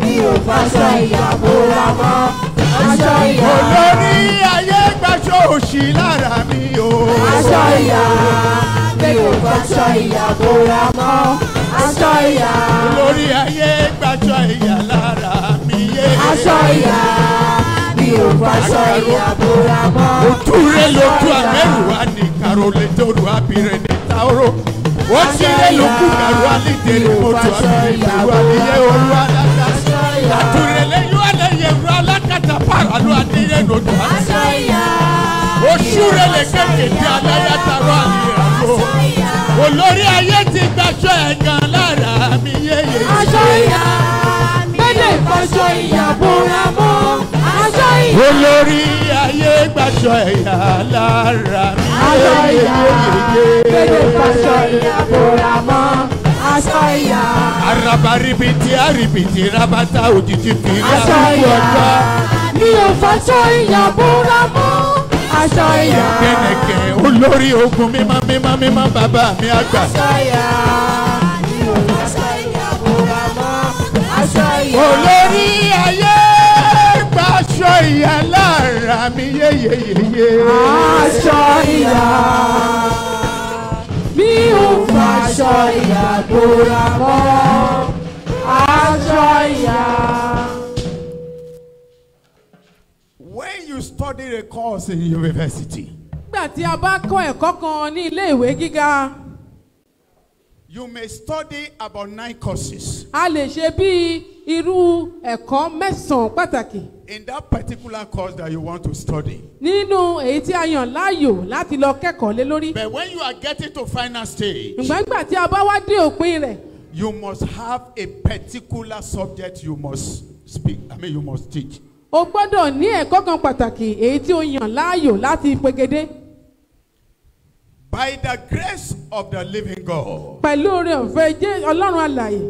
Mi ò fàṣọ ìyà búra mọ́. Aṣọ ìyà. Olórí ayé gbaṣọ òṣì lára mi o. Aṣọ ìyà. Mi ò fàṣọ ìyà búra mọ́. Aṣọ ìyà. Olórí ayé gbaṣọ ìyà lára mi. Aṣọ ìyà. Mi ò fàṣọ ìyà búra mọ́. Òtúre lójú àmẹ́rù wa ní kàrólé tóru abirẹ̀ ní Taoro. Ó ṣeré lókù kàró alídèrè mọ́tò abirẹ̀ alíyé olú alága. Àtúrẹ̀ lẹ́yìn alẹ́yẹ ru alákàtà pàrọ̀lú adéyẹ lòdù. Aṣọ ìyà. Òṣùrè lè kékeré aláyàtàrọ̀ àlìyàwó. Olórí ayé ti gbaṣọ ẹ̀gàn lára mi yéye. Aṣọ ìyà. Méde fàṣọ ìyà búra mọ́. Aṣọ ìyà. Olórí ayé gbaṣọ ẹ̀yà lára mi Aṣọ ìyà. Méde yéye. fàṣọ ìyà búra mọ́. Aṣọ ìyà. Araba ribiti aribiti rabata òjijì fìrí Aṣọ àrùkù ìyà. ọjọ́. Mi ò fàṣọ ìyà búra mọ́. Aṣọ ìyà. Kẹ̀kẹ́ olórí ogun mímọ́ bàbá mi àgbà. Aṣọ ìyà. Mi ò fàṣọ ìyà búra mọ́. Aṣọ ìyà. Olórí ayé gbaṣọ ìyà lára mi yéyeyeye. Aṣọ ìyà. Mi ò fàṣọ ìyà búra mọ́. Aṣọ ìyà. When you study a course in university, Nígbà tí a bá kọ́ ẹ̀kọ́ kan ní ilé ìwé gíga, you may study about 9 courses. a lè ṣe bí irú ẹ̀kọ́ mẹ́sàn-án pàtàkì In that particular course that you want to study. nínú èyí tí a yàn láàyò láti lọ kẹ́kọ̀ọ́ lé lórí. But when you are getting to final stage, Ṣùgbọ́n nígbà tí a bá wá dé òpin rẹ̀, you must have a particular subject you must speak. You must teach. o gbọ́dọ̀ ní ẹ̀kọ́ kan pàtàkì èyí tí o yàn láàyò láti pegedé. By the grace of the living God. Pẹ̀lú oore ọ̀fẹ́ Ọlọ́run alààyè.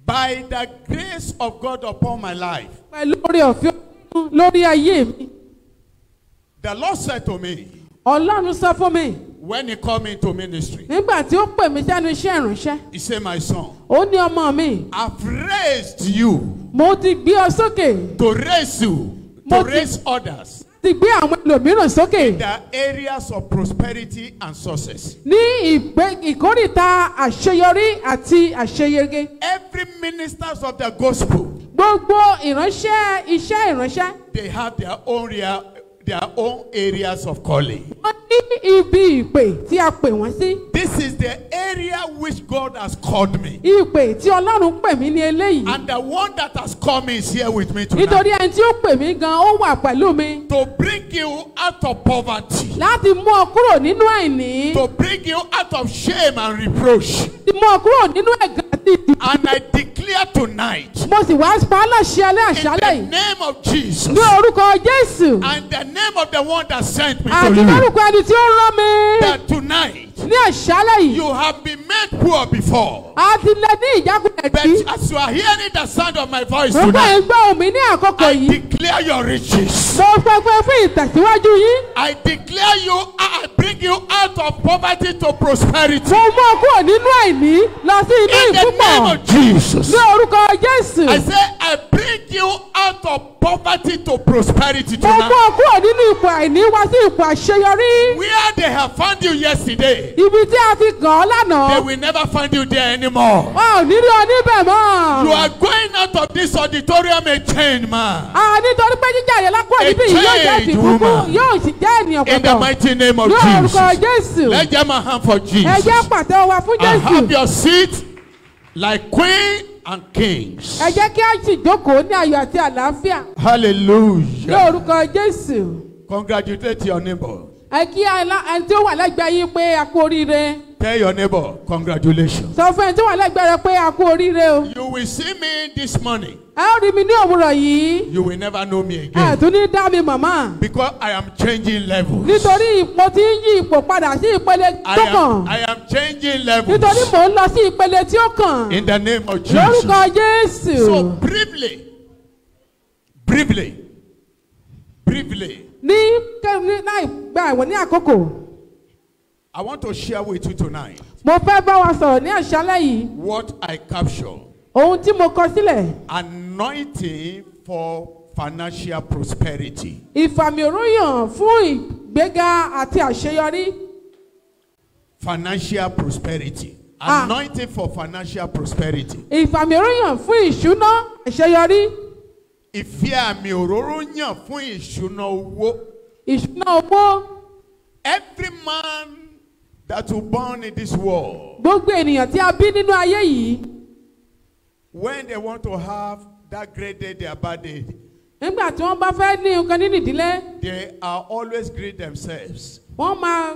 By the grace of God upon my life. Pẹ̀lú oore ọ̀fẹ́ lórí ayé mi. The Lord said to me, Ọlọ́run sọ fún mi. when he called me into ministry, Nígbà tí ó pè mí sẹ́nu iṣẹ́ ìránṣẹ́, he said, my son, ó ní ọmọ mi, I've raised you mo ti gbé ọ sókè to raise you, to raise others Ti gbé àwọn ẹlòmíràn sókè. In the areas of prosperity and success. Ní ìkórìtà àṣeyọrí àti àṣeyege. Every ministers of the gospel. Gbogbo ìránṣẹ́ iṣẹ́ ìránṣẹ́. They have their own areas of calling. Wọ́n ní ibi ìpè tí a pè wọ́n sí. This is the area which God has called me. Ìpè tí Ọlọ́run pè mí ní eléyìí. And the one that has called me is here with me tonight. Nítorí ẹni tí ó pè mí gan ó wà pẹ̀lú mi. To bring you out of poverty. Láti mú ọ kúrò nínú àìní. To bring you out of shame and reproach. Láti mú ọ kúrò nínú ẹ̀gàn àti ìdìbò. And I declare tonight. Mo sì wá pa á láṣẹ alẹ́ àṣálẹ́ yìí. In the name of Jesus. Ní orúkọ Jésù. And the name of the one that sent me to Àti you. lórúkọ ẹni tí ó rán mi. That tonight. Ní àṣálẹ́ yìí. You have been made poor before. A ti lẹ ní ìjákulẹ̀ rí. But as you are hearing the sound of my voice Gbogbo tonight. ìgbọ́ omi ní àkókò yìí. I declare your riches. Mo pẹpẹ fún ìtẹ̀síwájú yín. I declare you, I bring you out of poverty to prosperity. Mo mú ọ kúrò nínú àìní lọ sí inú In the name ìfúnpọ̀. of Jesus. Ní orúkọ Jésù. I say, I bring you out of poverty to prosperity Mo mú tonight. ọ kúrò nínú ipò àìní wá sí ipò àṣeyọrí. Where they have found you yesterday, Ibi tí a ti gàn ọ́ lánàá. they will never find you there anymore. Wọn ò ní rí ọ níbẹ̀ mọ́. You are going out of this auditorium a changed man. Nítorí pé jíjà yẹn lápò níbí yìí yóò jẹ́ ti kúkú yóò sì jẹ́ ènìyàn pọ̀pọ̀. In the mighty name of Ní orúkọ Jesus. Jésù. Let's jam our hand for Ẹ Jesus. jẹ́ pàtẹ́wọ́ wa fún And have Jésù. your seat like queen and kings. Ẹ jẹ́ kí a sì jókòó ní ayọ̀ àti àlàáfíà. Ní Hallelujah. orúkọ Jésù. Congratulate your neighbor. Ẹ kí ẹni tí ó wà lẹ́gbẹ̀ẹ́ yín pé a kú oríire. Tell your neighbor, congratulations. Sọ fún ẹni tí ó wà lẹ́gbẹ̀ẹ́ rẹ pé a kú oríire o. You will see me this morning. Ẹ ó rí mi ní òwúrọ̀ yìí. You will never know me Ẹ again. tún ní dá mi màmá. Because I am changing levels. Nítorí mo ti ń yí ipò padà sí ìpele tó kàn. I am changing levels. Nítorí mò ń lọ sí ìpele tí ó kàn. In the name of Jesus. Lórúkọ Jésù. So briefly. Ní láì gba ìwọ̀n ní àkókò. I want to share with you tonight. Mo fẹ́ bá wa sọ̀rọ̀ ní àṣálẹ́ yìí. What I capture. Ohun tí mo kọ sílẹ̀. Anointing for financial prosperity. Ìfàmì òróyàn fún ìgbéga àti àṣeyọrí. Financial prosperity. Anointing for financial prosperity. Ìfàmì òróyàn fún ìṣúná àṣeyọrí. Ìfẹ́ àmì òróró yàn fún ìṣúná owó. Ìṣúná owó. Every man that will born in this world. Gbogbo ènìyàn tí a bí nínú ayé yìí. When they want to have that great day, their bad day. Nígbà tí wọ́n bá fẹ́ ní nǹkan nínú ìdílé. They are always great themselves. Wọ́n máa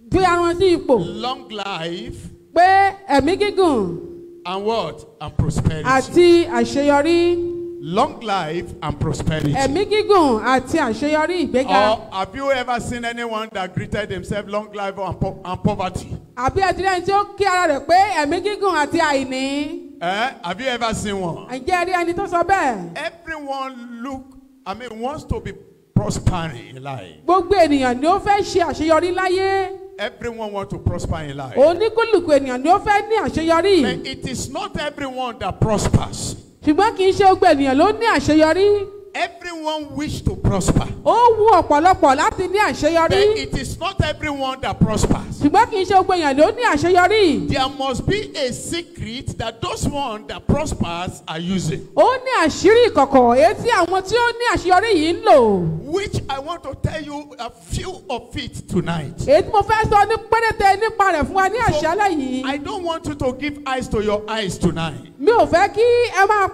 gbé ara wọn sí ipò. Long life. Pé ẹ̀mí gígùn. And what? And prosperity. Àti àṣeyọrí. Long life and prosperity. Ẹ̀mí gígùn àti àṣeyọrí ìgbéga. Or have you ever seen anyone that greeted himself long life and poverty? Àbí ẹ̀dínlẹ̀ tí ó kí ara rẹ̀ pé ẹ̀mí gígùn àti àìní. Have you ever seen one? Ǹjẹ́ rí ẹni tó sọ bẹ́ẹ̀? Everyone wants to be prospering in life. Gbogbo ènìyàn ni ó fẹ́ ṣe àṣeyọrí láyé. Everyone wants to prosper in life. Oníkúlùkù ènìyàn ni ó fẹ́ ní àṣeyọrí. But it is not everyone that prospers. Ṣùgbọ́n kì í ṣe gbogbo ènìyàn ló ní àṣeyọrí. Everyone wish to prosper. Ó wù ọ̀pọ̀lọpọ̀ láti ní àṣeyọrí. But it is not everyone that prospers. Ṣùgbọ́n kì í ṣe gbogbo ènìyàn ló ní àṣeyọrí. There must be a secret that those one that prospers are using. Ó ní àṣírí ìkọ̀kọ̀ èyí tí àwọn tí ó ní àṣeyọrí yìí ń lò. Which I want to tell you a few of it tonight. Èyí tí mo fẹ́ sọ ní péréte nípa rẹ̀ fún wa ní àṣálẹ́ yìí. I don't want you to give eyes to your eyes tonight. Mi ò fẹ́ kí ẹ máa.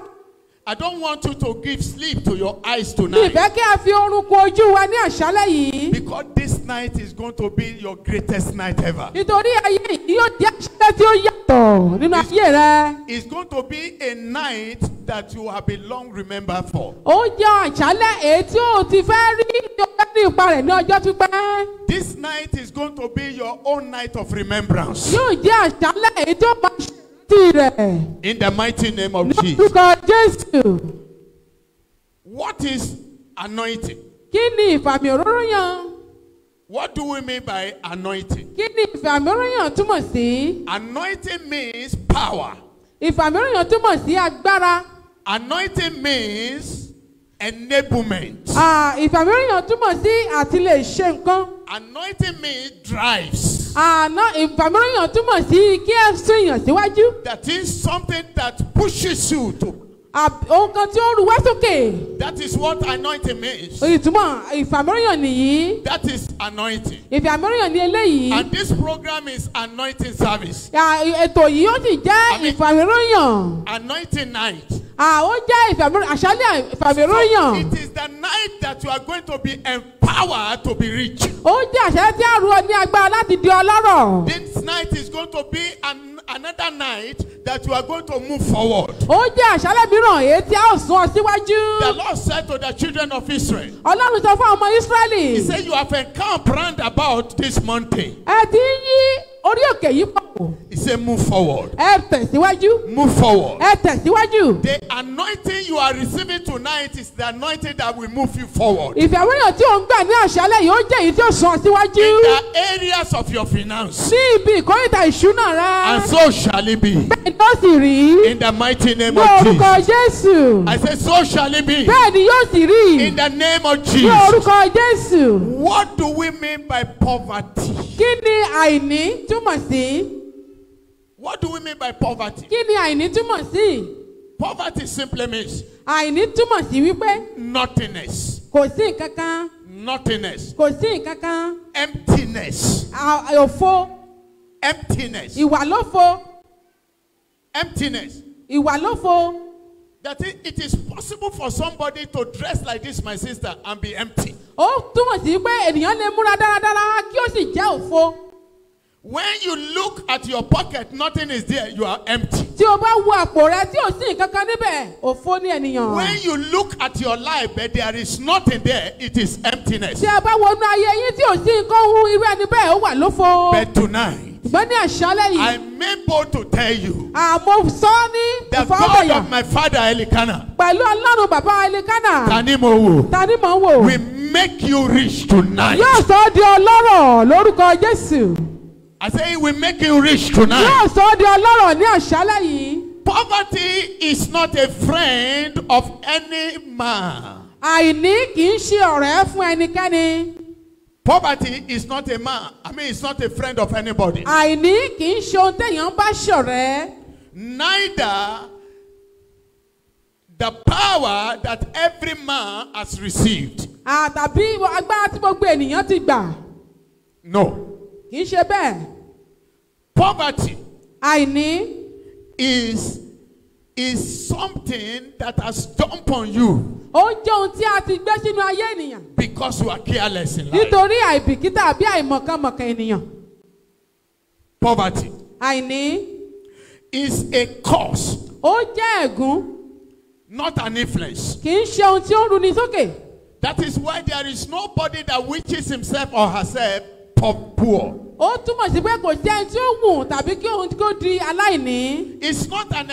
I don't want you to give sleep to your eyes Mi tonight. fẹ́ kí a fi orun kún ojú wa ní àṣálẹ́ yìí. Because this night is going to be your greatest night ever. Nítorí ayé yìí yóò jẹ́ àṣálẹ́ tí ó yàtọ̀ nínú ayé rẹ. It's going to be a night that you have been long remembered for. Ó jẹ́ àṣálẹ́ èyí tí ó ti fẹ́ rí ní ọjọ́ ní ipa rẹ̀ ní ọjọ́ pípẹ́. This night is going to be your own night of remembrance. Yóò jẹ́ àṣálẹ́ èyí tí ó máa ṣe. In the mighty name of Jesus. What is anointing? Kí ni ìfàmì òróró yàn? What do we mean by anointing? Kí ni ìfàmì òróró yàn túmọ̀ sí? Anointing means power. Ìfàmì òróró yàn túmọ̀ sí agbára. Anointing means enablement. Ìfàmìíràn túmọ̀ sí àti lè ṣe nǹkan. Anointing means drives. Ìfàmìíràn túmọ̀ sí kí ẹ sún èèyàn síwájú. That is something that pushes you to. Ohun kan tí ó rú wá sókè. That is what anointing means. Ìtumọ̀ ìfàmìíràn nìyí. That is anointing. Ìfàmìíràn ni eléyìí. And this program is anointing service. Ètò yìí ó sì jẹ́ ìfàmìíràn. Anointing night. Ó jẹ́ àṣálẹ̀ ìfàmìíràn. So it is the night that you are going to be empowered to be rich. Ó jẹ́ àṣálẹ̀ tí a rú ọ ní agbára láti di ọlọ́rọ̀. This night is going to be another night that you are going to move forward. Ó jẹ́ àṣálẹ̀ mìíràn èyí tí a ó sún ọ síwájú. The Lord said to the children of Israel. Ọlọ́run sọ fún ọmọ Ísírẹ́lì. He said you have encamped round about this mountain. Ẹ ti yí orí òkè yìí pọ̀. He said move forward. Ẹ tẹ̀síwájú. Move forward. Ẹ tẹ̀síwájú. The anointing you are receiving tonight is the anointing that will move you forward. Ìfẹ̀wéyàn tí ò ń gbà ní àṣálẹ̀ yìí ó jẹ́ èyí tí ó sún ọ síwájú. In the areas of your finance. Ní ibi ìkórìtà ìṣúná rẹ. And so shall it be. Bẹ́ẹ̀ ni ó sì rí. In the mighty name of Jesus. Ní orúkọ Jésù. I said so shall it be. Bẹ́ẹ̀ ni yóò sì rí. In the name of Jesus. Ní orúkọ Jésù. What do we mean by poverty? Kí ni àìní túmọ̀ sí? What do we mean by poverty? Kí ni àìní túmọ̀ sí? Poverty simply means. Àìní túmọ̀ sí wípé. Nothingness. Kò sí nǹkan kan. Nothingness. Kò sí nǹkan kan. Emptiness. Òfo. Emptiness. Ìwàlófo. Emptiness. Ìwàlófo. That it is possible for somebody to dress like this, my sister, and be empty. Ó túmọ̀ sí pé ènìyàn lè múra dáradára kí ó sì jẹ́ òfo. When you look at your pocket, nothing is there, you are empty. Tí o bá wo àpò rẹ tí ò sí nǹkan kan níbẹ̀, òfo ni ènìyàn. When you look at your life, but there is nothing there, it is emptiness. Tí a bá wọnú ayé yín tí ò sí nǹkan ohun irú ẹni bẹ́ẹ̀, ó wà lófo. But tonight, ṣùgbọ́n ní àṣálẹ́ yìí. I'm able to tell you. Àmọ́ sọ ní the God of my father Elikana. Pẹ̀lú Ọlọ́run bàbá Elikana. Tani mo wò. Tani mo wò. We make you rich tonight. Yóò sọ ọ́ di ọlọ́rọ̀ lórúkọ Jésù. I say we make you rich tonight. Yóò sọ ọ́ di ọlọ́rọ̀ ní àṣálẹ́ yìí. Poverty is not a friend of any man. Àìní kì í ṣe ọ̀rẹ́ fún ẹnikẹ́ni. Poverty is not a man. I mean, it's not a friend of anybody. Àìní kì í ṣe ohun téèyàn bá ṣọ̀rẹ́. Neither the power that every man has received. Àtàbí agbára tí gbogbo ènìyàn ti gbà. No. Kì í ṣe bẹ́ẹ̀. Poverty. Àìní. Is something that has dumped on you. Ó jẹ́ ohun tí a ti gbé sínú ayé ènìyàn. Because you are careless in life. Nítorí àìbìkítà àbí àìmọ̀kànmọ̀kàn ènìyàn. Poverty. Àìní. Is a cause. Ó jẹ́ ẹ̀gún. Not an influence. Kì í ṣe ohun tí ó ń runi sókè. That is why there is nobody that wishes himself or herself poor. Ó túmọ̀ sí pé kò sí ẹni tí ó wù tàbí kí òun kó di aláìní. It's not an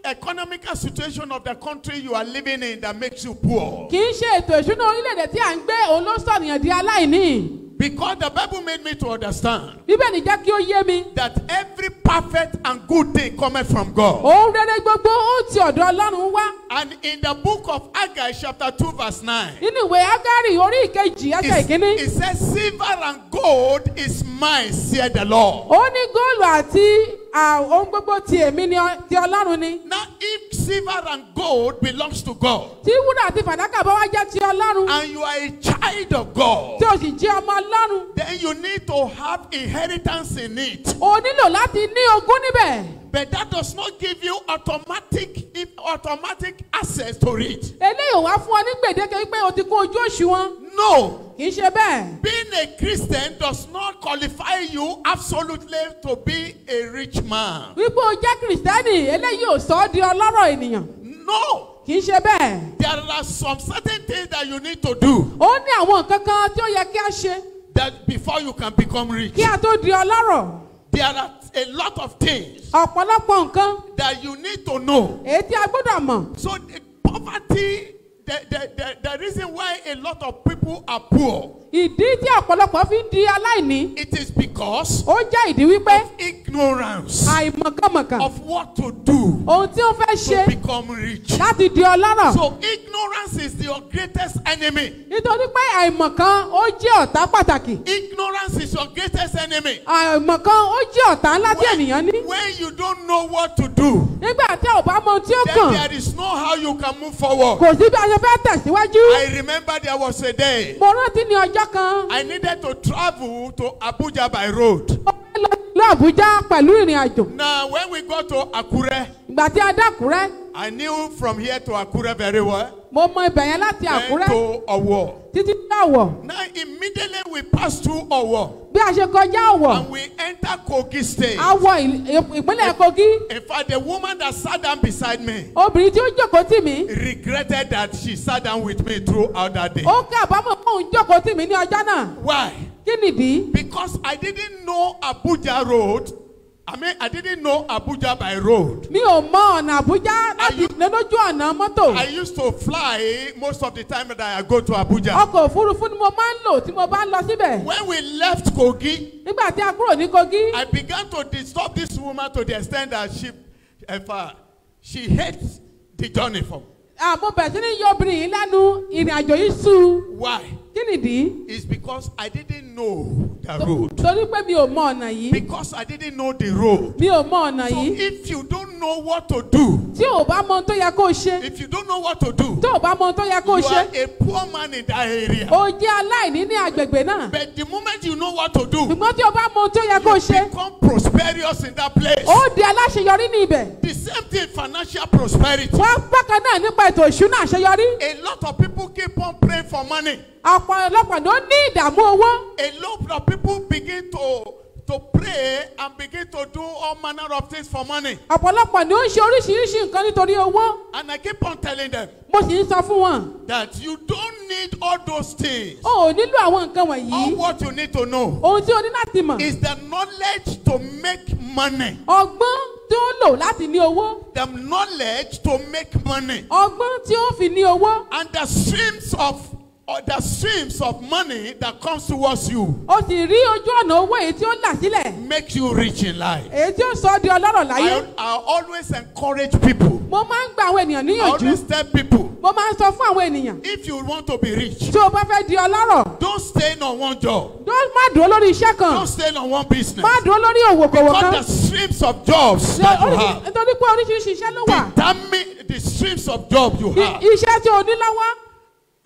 economical situation of the country you are living in that makes you poor. Kì í ṣe ètò ìṣúná orílẹ̀-èdè tí à ń gbé òun ló sọ̀nìyàn di aláìní. Because the Bible made me to understand. Bíbélì jẹ́ kí ó yé mi. That every perfect and good thing cometh from God. Ohun rere gbogbo ó ti ọ̀dọ̀ Ọlọ́run wá. And in the book of Haggai chapter 2 verse 9. Nínú ìwé Ágáárì orí ìkejì ẹsẹ̀ ìkíní. It says silver and gold is mine, said the Lord. Ó ní góòlù àti ohun gbogbo ti èmi ni ti Ọlọ́run ni. Now if silver and gold belongs to God. Tí wúrà àti fàdákà bá wá jẹ́ ti Ọlọ́run. And you are a child of God. Tí o sì jẹ́ ọmọ Ọlọ́run. Then you need to have inheritance in it. O nílò láti ní ogún níbẹ̀. But that does not give you automatic access to it. Eléyìí wá fún ọ ní gbèdéke pé o ti kún ojú òṣùwọ̀n. No. Kì í ṣe bẹ́ẹ̀. Being a Christian does not qualify you absolutely to be a rich man. Wípé o jẹ́ Kìrìsìtẹ́nì, eléyìí ò sọ ọ́ di ọlọ́rọ̀ ènìyàn. No. Kì í ṣe bẹ́ẹ̀. There are some certain things that you need to do. Ó ní àwọn nǹkan kan tí ó yẹ kí a ṣe. That before you can become rich. Kí a tó di ọlọ́rọ̀. There are a lot of things. Ọ̀pọ̀lọpọ̀ nǹkan. That you need to know. Èyí tí a gbọ́dọ̀ mọ̀. So the poverty the reason why a lot of people are poor. Ìdí tí ọ̀pọ̀lọpọ̀ fi ń di aláìní. It is because ó jẹ́ ìdí wípé of ignorance àìmọ̀kànmọ̀kàn of what to do ohun tí ó fẹ́ ṣe to become rich. láti di ọlọ́rọ̀. So ignorance is your greatest enemy. Nítorí pé àìmọ̀kan ó jẹ́ ọ̀tá pàtàkì. Ignorance is your greatest enemy. Àìmọ̀kan ó jẹ́ ọ̀tá ńlá tí ènìyàn ní. When you don't know what to do, nígbà tí ò bá mọ ohun tí ó then kàn, there is no how you can move forward. kò sí bí a ṣe fẹ́ tẹ̀síwájú. I remember there was a day Mo rántí ní ọjọ́ kan. I needed to travel to Abuja by road. Ó fẹ́ lọ Àbújá pẹ̀lú ìrìn àjò. Now when we got to Akure, Ìgbà tí a dé Àkúrẹ́, I knew from here to Akure very well. mo mọ ibẹ̀ yẹn láti Then Àkúrẹ́ to Owo. títí dé Ọ̀wọ̀. Now immediately we passed through Owo Bí a ṣe kọjá Ọ̀wọ̀, and we enter Kogi State. a wọ ìpínlẹ̀ Kogi. In fact, the woman that sat down beside me Obìnrin tí ó jókòó tì mí, regretted that she sat down with me throughout that day. ó kábàámọ̀ pé òun jókòó tì mí ní ọjọ́ náà. Why? Kí nìdí? Because I didn't know Abuja road. I didn't know Abuja by road. Mi ò mọ ọ̀nà Àbújá láti lé lójú ọ̀nà mọ́tò. I used to fly most of the time that I go to Abuja. Ọkọ̀ òfurufú ni mo máa ń lò tí mo bá ń lọ síbẹ̀. When we left Kogi, Nígbà tí a kúrò ní Kogi, I began to disturb this woman to the extent that she hates the journey for me. Mo bẹ̀rẹ̀ sí ní yọ obìnrin yìí lẹ́nu ìrìn àjò yìí sú. Why? Kí nìdí? It's because I didn't know the road. Torí pé mi ò mọ ọ̀nà yìí. Because I didn't know the road. Mi ò mọ ọ̀nà So yìí. if you don't know what to do, Tí ò bá mọ ohun tó yẹ kó o ṣe, if you don't know what to do, tó ò bá mọ ohun tó yẹ kó o you are ṣe, a poor man in that area. o jẹ́ aláìní ní agbègbè náà. But the moment you know what to do, Ṣùgbọ́n tí o bá mọ ohun tó yẹ kó o you ṣe, become prosperous in that place. ó di aláṣeyọrí ní ibẹ̀. The same thing, financial prosperity. Wọ́n bákan náà nípa ètò ìṣúná àṣeyọrí. A lot of people keep on praying for money. Ọ̀pọ̀lọpọ̀ ló ní ìdààmú owó. A lot of people begin to pray and begin to do all manner of things for money. Ọ̀pọ̀lọpọ̀ ni ó ń ṣe oríṣiríṣi nǹkan nítorí owó. And I keep on telling them Mo sì ń sọ fún wọn. that you don't need all those things. O ò nílò àwọn nǹkan All wọ̀nyí. what you need to know Ohun tí o ní láti mọ̀. is the knowledge to make money. Ọgbọ́n tí ó lò láti ní owó. The knowledge to make money. Ọgbọ́n tí ó fi ní owó. And the streams of money that comes towards you O sì rí ojú ọ̀nà owó èyí tí ó là sílẹ̀. make you rich in life. Èyí tí ó sọ ọ́ di ọlọ́rọ̀ láyé. I always encourage people. Mo máa ń gba àwọn ènìyàn I níyànjú. always tell people, Mo máa ń sọ fún àwọn ènìyàn. if you want to be rich, Tí o bá fẹ́ di ọlọ́rọ̀, don't stay on one job. má dúró lórí iṣẹ́ kan. Don't stay on one business. Má dúró lórí òwòkòwò Because kan. the streams of jobs that you have Nítorí pé oríṣiríṣi iṣẹ́ ló wà. determine the streams of job you have. Iṣẹ́ tí o ní lọ́wọ́.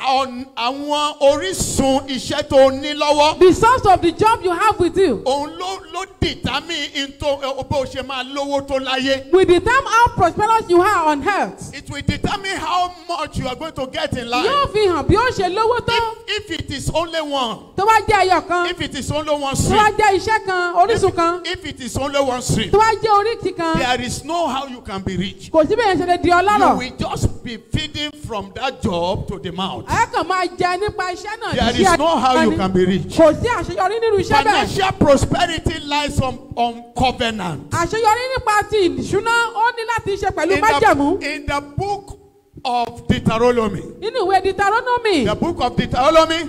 Àwọn orísun iṣẹ́ tó ní lọ́wọ́. The source of the job you have with you Òun ló determine into bó ṣe máa lówó tó láyé. will determine how prosperous you are on earth. It will determine how much you are going to get in life. Yóò fi hàn bí ó ṣe lówó tó. If it is only one, Tó bá jẹ́ ẹyọ kan. if it is only one Tó bá stream, jẹ́ iṣẹ́ kan, orísun kan. if it is only one stream, Tó bá jẹ́ oríṣi kan. there is no how you can be rich. Kò sí bẹ́ẹ̀ ṣe lè di You ọlọ́rọ̀. will just be feeding from that job to the mouth. Ẹ kàn máa jẹ nípa iṣẹ́ náà. There is no how you can be rich. Kò sí àṣeyọrí nínú iṣẹ́ bẹ́ẹ̀. Financial prosperity lies on covenant. Àṣeyọrí nípa ti ìṣúná ó ní láti ṣe pẹ̀lú májẹ̀mú. In the book of Deuteronomy, Nínú ìwé Deuteronomy. the book of Deuteronomy,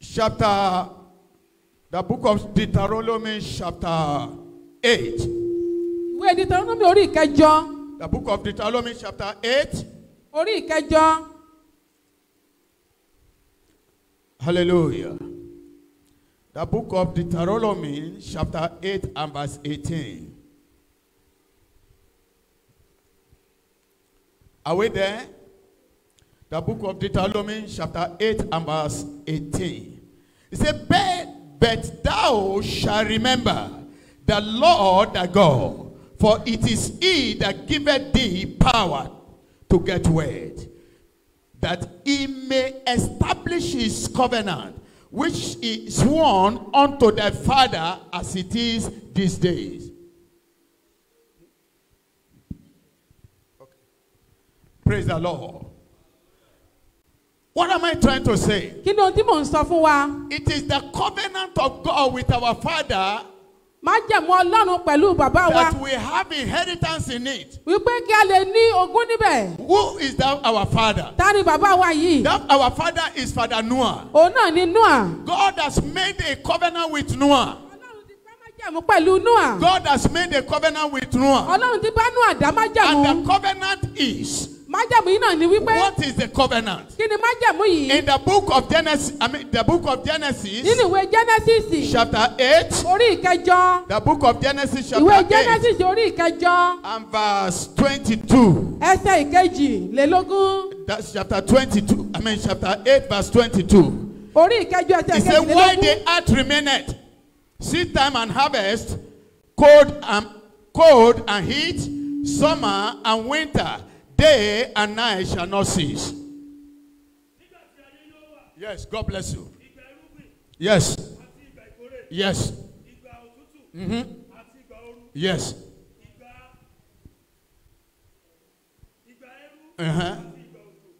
chapter 8. Ìwé Deuteronomy orí ìkẹjọ. The book of Deuteronomy, chapter 8. Orí ìkẹjọ. Hallelujah. The book of Deuteronomy, chapter 8 and verse 18. Are we there? The book of Deuteronomy, chapter 8 and verse 18. It says, but thou shalt remember the Lord thy God, for it is he that giveth thee power to get wealth, that he may establish his covenant, which is sworn unto thy father as it is these days. Okay. Praise the Lord. What am I trying to say? Kí ni ohun tí mò ń sọ fún wa? It is the covenant of God with our father Májẹ̀mú Ọlọ́run pẹ̀lú bàbá wa. That we have inheritance in it. Wípé kí a lè ní ogún níbẹ̀. Who is that our father? Ta ni bàbá wa yìí? That our father is Father Noah. Òun náà ni Noah. God has made a covenant with Noah. Ọlọ́run ti bá májẹ̀mú pẹ̀lú Noah. God has made a covenant with Noah. Ọlọ́run ti bá Noah dá májẹ̀mú. And the covenant is. Májẹ̀mú yìí náà ni wípé. What is the covenant? Kí ni májẹ̀mú yìí? In the book of Genesis, the book of Genesis. Nínú ìwé Genesis. Chapter 8. Orí ìkẹjọ. The book of Genesis chapter 8. Ìwé Genesis orí ìkẹjọ. And verse 22. Ẹsẹ̀ ìkejìlélógún. That's chapter 22. Chapter 8 verse 22. Orí ìkẹjọ ẹsẹ̀ ìkejìlélógún. He said, why the earth remaineth, seed time and harvest, cold and heat, summer and winter, day and night shall not cease. Yes, God bless you. Yes. Yes. Mm-hmm. Yes. Uh-huh.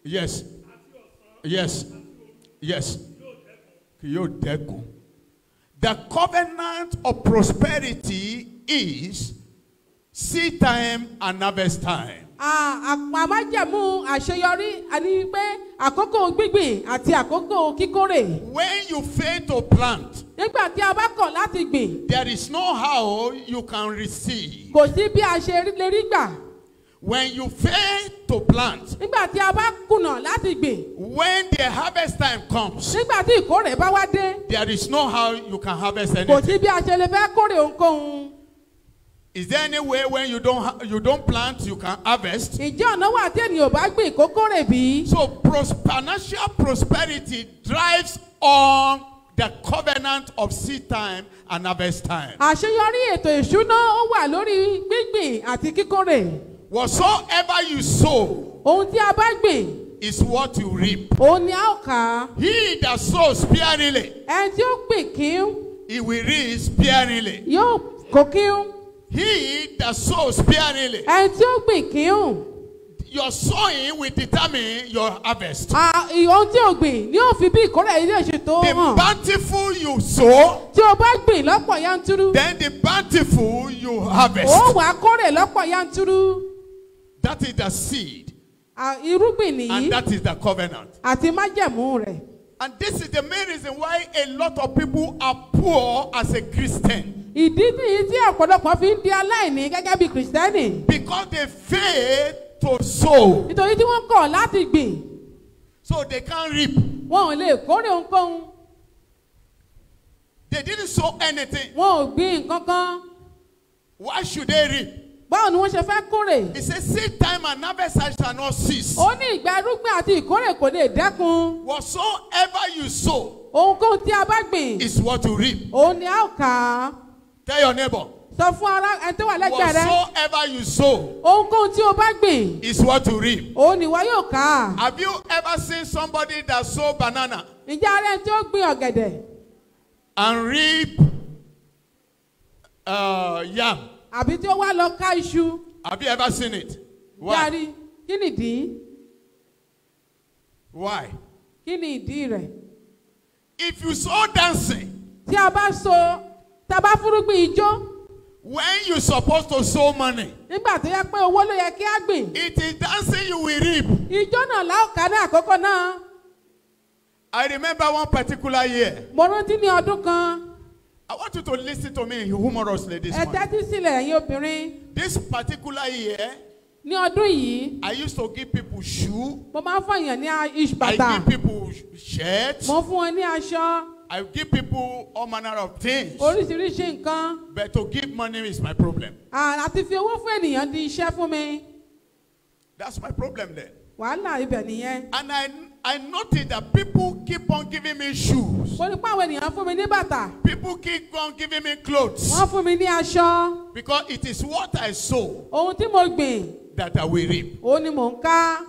Yes. Yes. Yes. The covenant of prosperity is seed time and harvest time. Àmájẹ̀mú àṣeyọrí àní pé àkókò gbígbìn àti àkókò kíkórè. When you fail to plant, nígbà tí a bá kọ̀ láti gbìn. there is no how you can receive. Kò sí bí a ṣe lè rí gbà. When you fail to plant, nígbà tí a bá kùnà láti gbìn. when the harvest time comes, nígbà tí ìkórè bá wá dé. there is no how you can harvest anything. Kò sí bí a ṣe lè fẹ́ kórè ohunkóhun. Is there any way when you don't plant you can harvest? Ìjẹ́ ọ̀nà wà tí ènìyàn bá gbìn kó kórè bí? So financial prosperity drives on the covenant of seed time and harvest time. Àṣeyọrí ètò ìṣúná ó wà lórí gbígbìn àti kíkórè. Whatsoever you sow, ohun tí a bá gbìn, is what you reap. Òun ni a ó kà. He that sows sparingly, ẹni tí ó gbìn kíún, he will reap sparingly. yóò kó kíún. He that sows sparingly, ẹni tí ó gbìn kíún. your sowing will determine your harvest. Ohun tí o gbìn ni ó fi bí ìkórè ilé ìṣètò hàn. The bountiful you sow, tí o bá gbìn lọ́pọ̀ yanturu, then the bountiful you harvest. ó wàá kórè lọ́pọ̀ yanturu. That is the seed. Irúgbìn nìyí. And that is the covenant. Àti májẹ̀mú rẹ̀. And this is the main reason why a lot of people are poor as a Christian. Ìdí nìyí tí ọ̀pọ̀lọpọ̀ fi ń di aláìní gẹ́gẹ́ bí Kìrìsìtẹ́nì. Because they fail to sow. Nítorí tí wọ́n kọ̀ láti gbìn. So they can't reap. Wọn ò lè kórè ohunkóhun. They didn't sow anything. Wọn ò gbìn nǹkan kan. Why should they reap? Báwo ni wọ́n ṣe fẹ́ kórè? He says, seed time and harvest shall not cease. Ó ní ìgbà irúgbìn àti ìkórè kò lè dẹ́kun. Whatsoever you sow, ohunkóhun tí a bá gbìn, is what you reap. òun ni a ó kà á. Tell your neighbor. Sọ fún ara ẹni tó wà lẹ́gbẹ̀ẹ́ rẹ. Whatsoever you sow, ohunkóhun tí o bá gbìn, is what you reap. òun ni ìwọ yóò kà á. Have you ever seen somebody that sow banana Ǹjẹ́ ara ẹni tí ó gbìn ọ̀gẹ̀dẹ̀? and reap yam? Àbí tí ó wá lọ ká iṣu? Have you ever seen it? Why? Yàrí, kí ni ìdí? Why? Kí ni ìdí rẹ̀? If you sow dancing, Tí a bá tá a bá fúrúgbìn ijó, when you're supposed to sow money, nígbà tó yẹ pé owó ló yẹ kí á gbìn, it is dancing you will reap. ijó náà la ó kà ní àkókò náà. I remember one particular year. Mo rántí ní ọdún kan. I want you to listen to me humorously this Ẹ morning. tẹ́tí sílẹ̀ ẹ̀yin obìnrin. This particular year, Ní ọdún yìí, I used to give people shoe. mo máa ń fún èèyàn ní I bàtà. give people shirts. Mo fún wọn ní aṣọ. I give people all manner of things. Oríṣiríṣi nǹkan. But to give money is my problem. Àti fi owó fún ènìyàn di iṣẹ́ fún mi. That's my problem then. Wàhálà ibẹ̀ nìyẹn. And I noticed that people keep on giving me shoes. Mo ní pé àwọn ènìyàn fún mi ní bàtà. People keep on giving me clothes. Wọ́n fún mi ní aṣọ. Because it is what I sow Ohun tí mo gbìn, that I will reap. òun ni mò ń ká.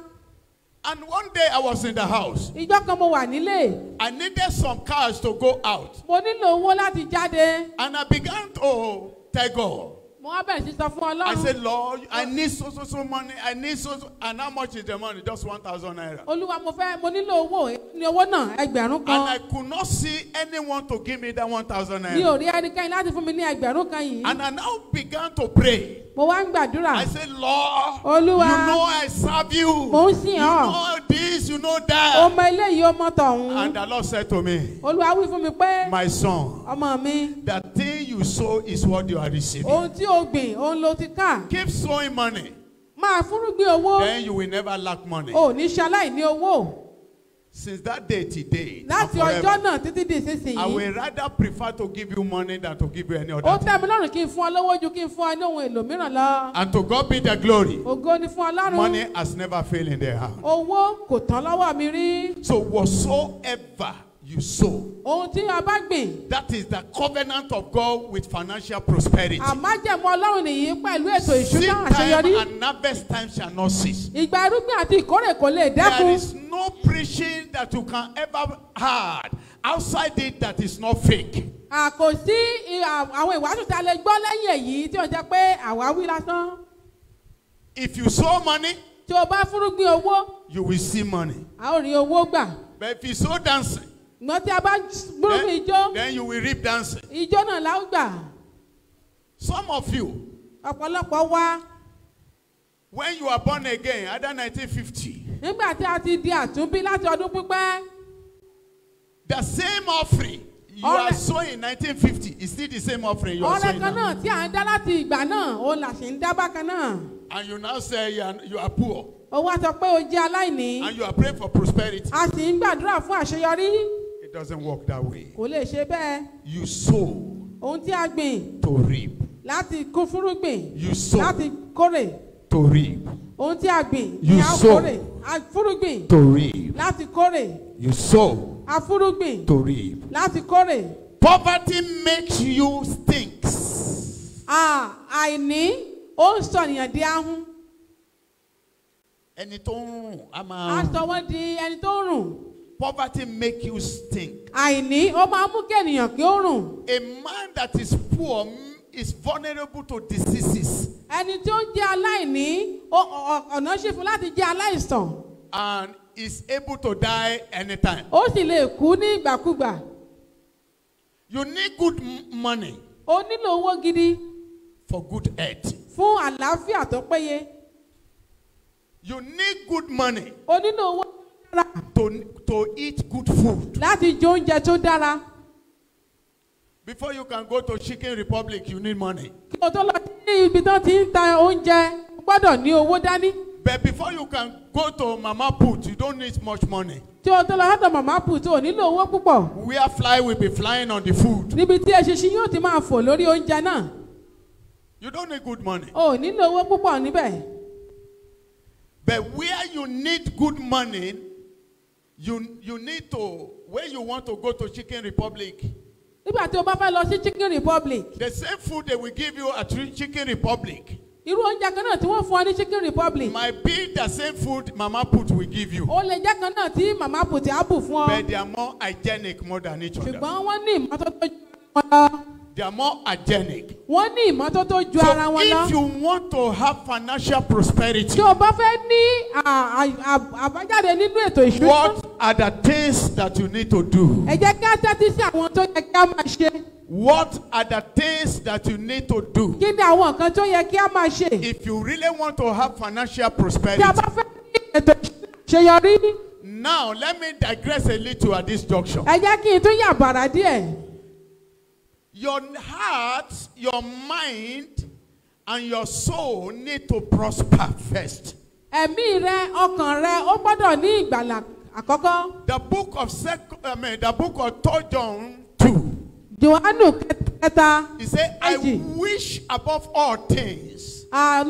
And one day I was in the house. Ìjọ́ kan mo wà nílé. I needed some cars to go out. Mo nílò owó láti jáde. And I began to tell God. I said, Lord, I need so money. I need so, and how much is the money? Just 1,000 naira. And I could not see anyone to give me that 1,000 naira. And I now began to pray. I said, Lord, you know I serve you. You know this, you know that. And the Lord said to me, my son, that thing you sow is what you are receiving. Keep sowing money. Then you will never lack money. Since that day to day, I will rather prefer to give you money than to give you any other thing. And to God be the glory. Money has never failed in their hand. So whatsoever you sow, that is the covenant of God with financial prosperity. Seed time and harvest time shall not cease. There is no preaching that you can ever heard outside it that is not fake. If you sow money, you will see money. But if you sow dancing, then you will reap dancing. Some of you, when you are born again, either 1950, the same offering you are sowing in 1950 is still the same offering you are sowing now. And you now say you are poor. And you are praying for prosperity. It doesn't work that way. You sow to reap. You sow to reap. You sow to reap. You sow to reap. Poverty makes you stinks. Poverty makes you stink. A man that is poor is vulnerable to diseases. And is able to die anytime. You need good money for good health. You need good money to eat good food. Before you can go to Chicken Republic, you need money. But before you can go to Mama Put, you don't need much money. Where fly will be flying on the food. You don't need good money. But where you need good money, you need to, where you want to go to Chicken Republic, the same food they will give you at Chicken Republic might be the same food Mama Put will give you. But they are more hygienic more than each other. They are more hygienic. So if you want to have financial prosperity, what are the things that you need to do? What are the things that you need to do if you really want to have financial prosperity? Now, let me digress a little at this junction. Your heart, your mind, and your soul need to prosper first. The book of 3 John 2. He said, I wish above all things that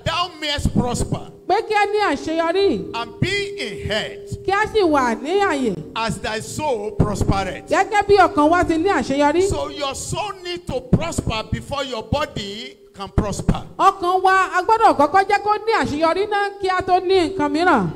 thou mayest prosper and be in health as thy soul prospereth. So your soul needs to prosper before your body can prosper.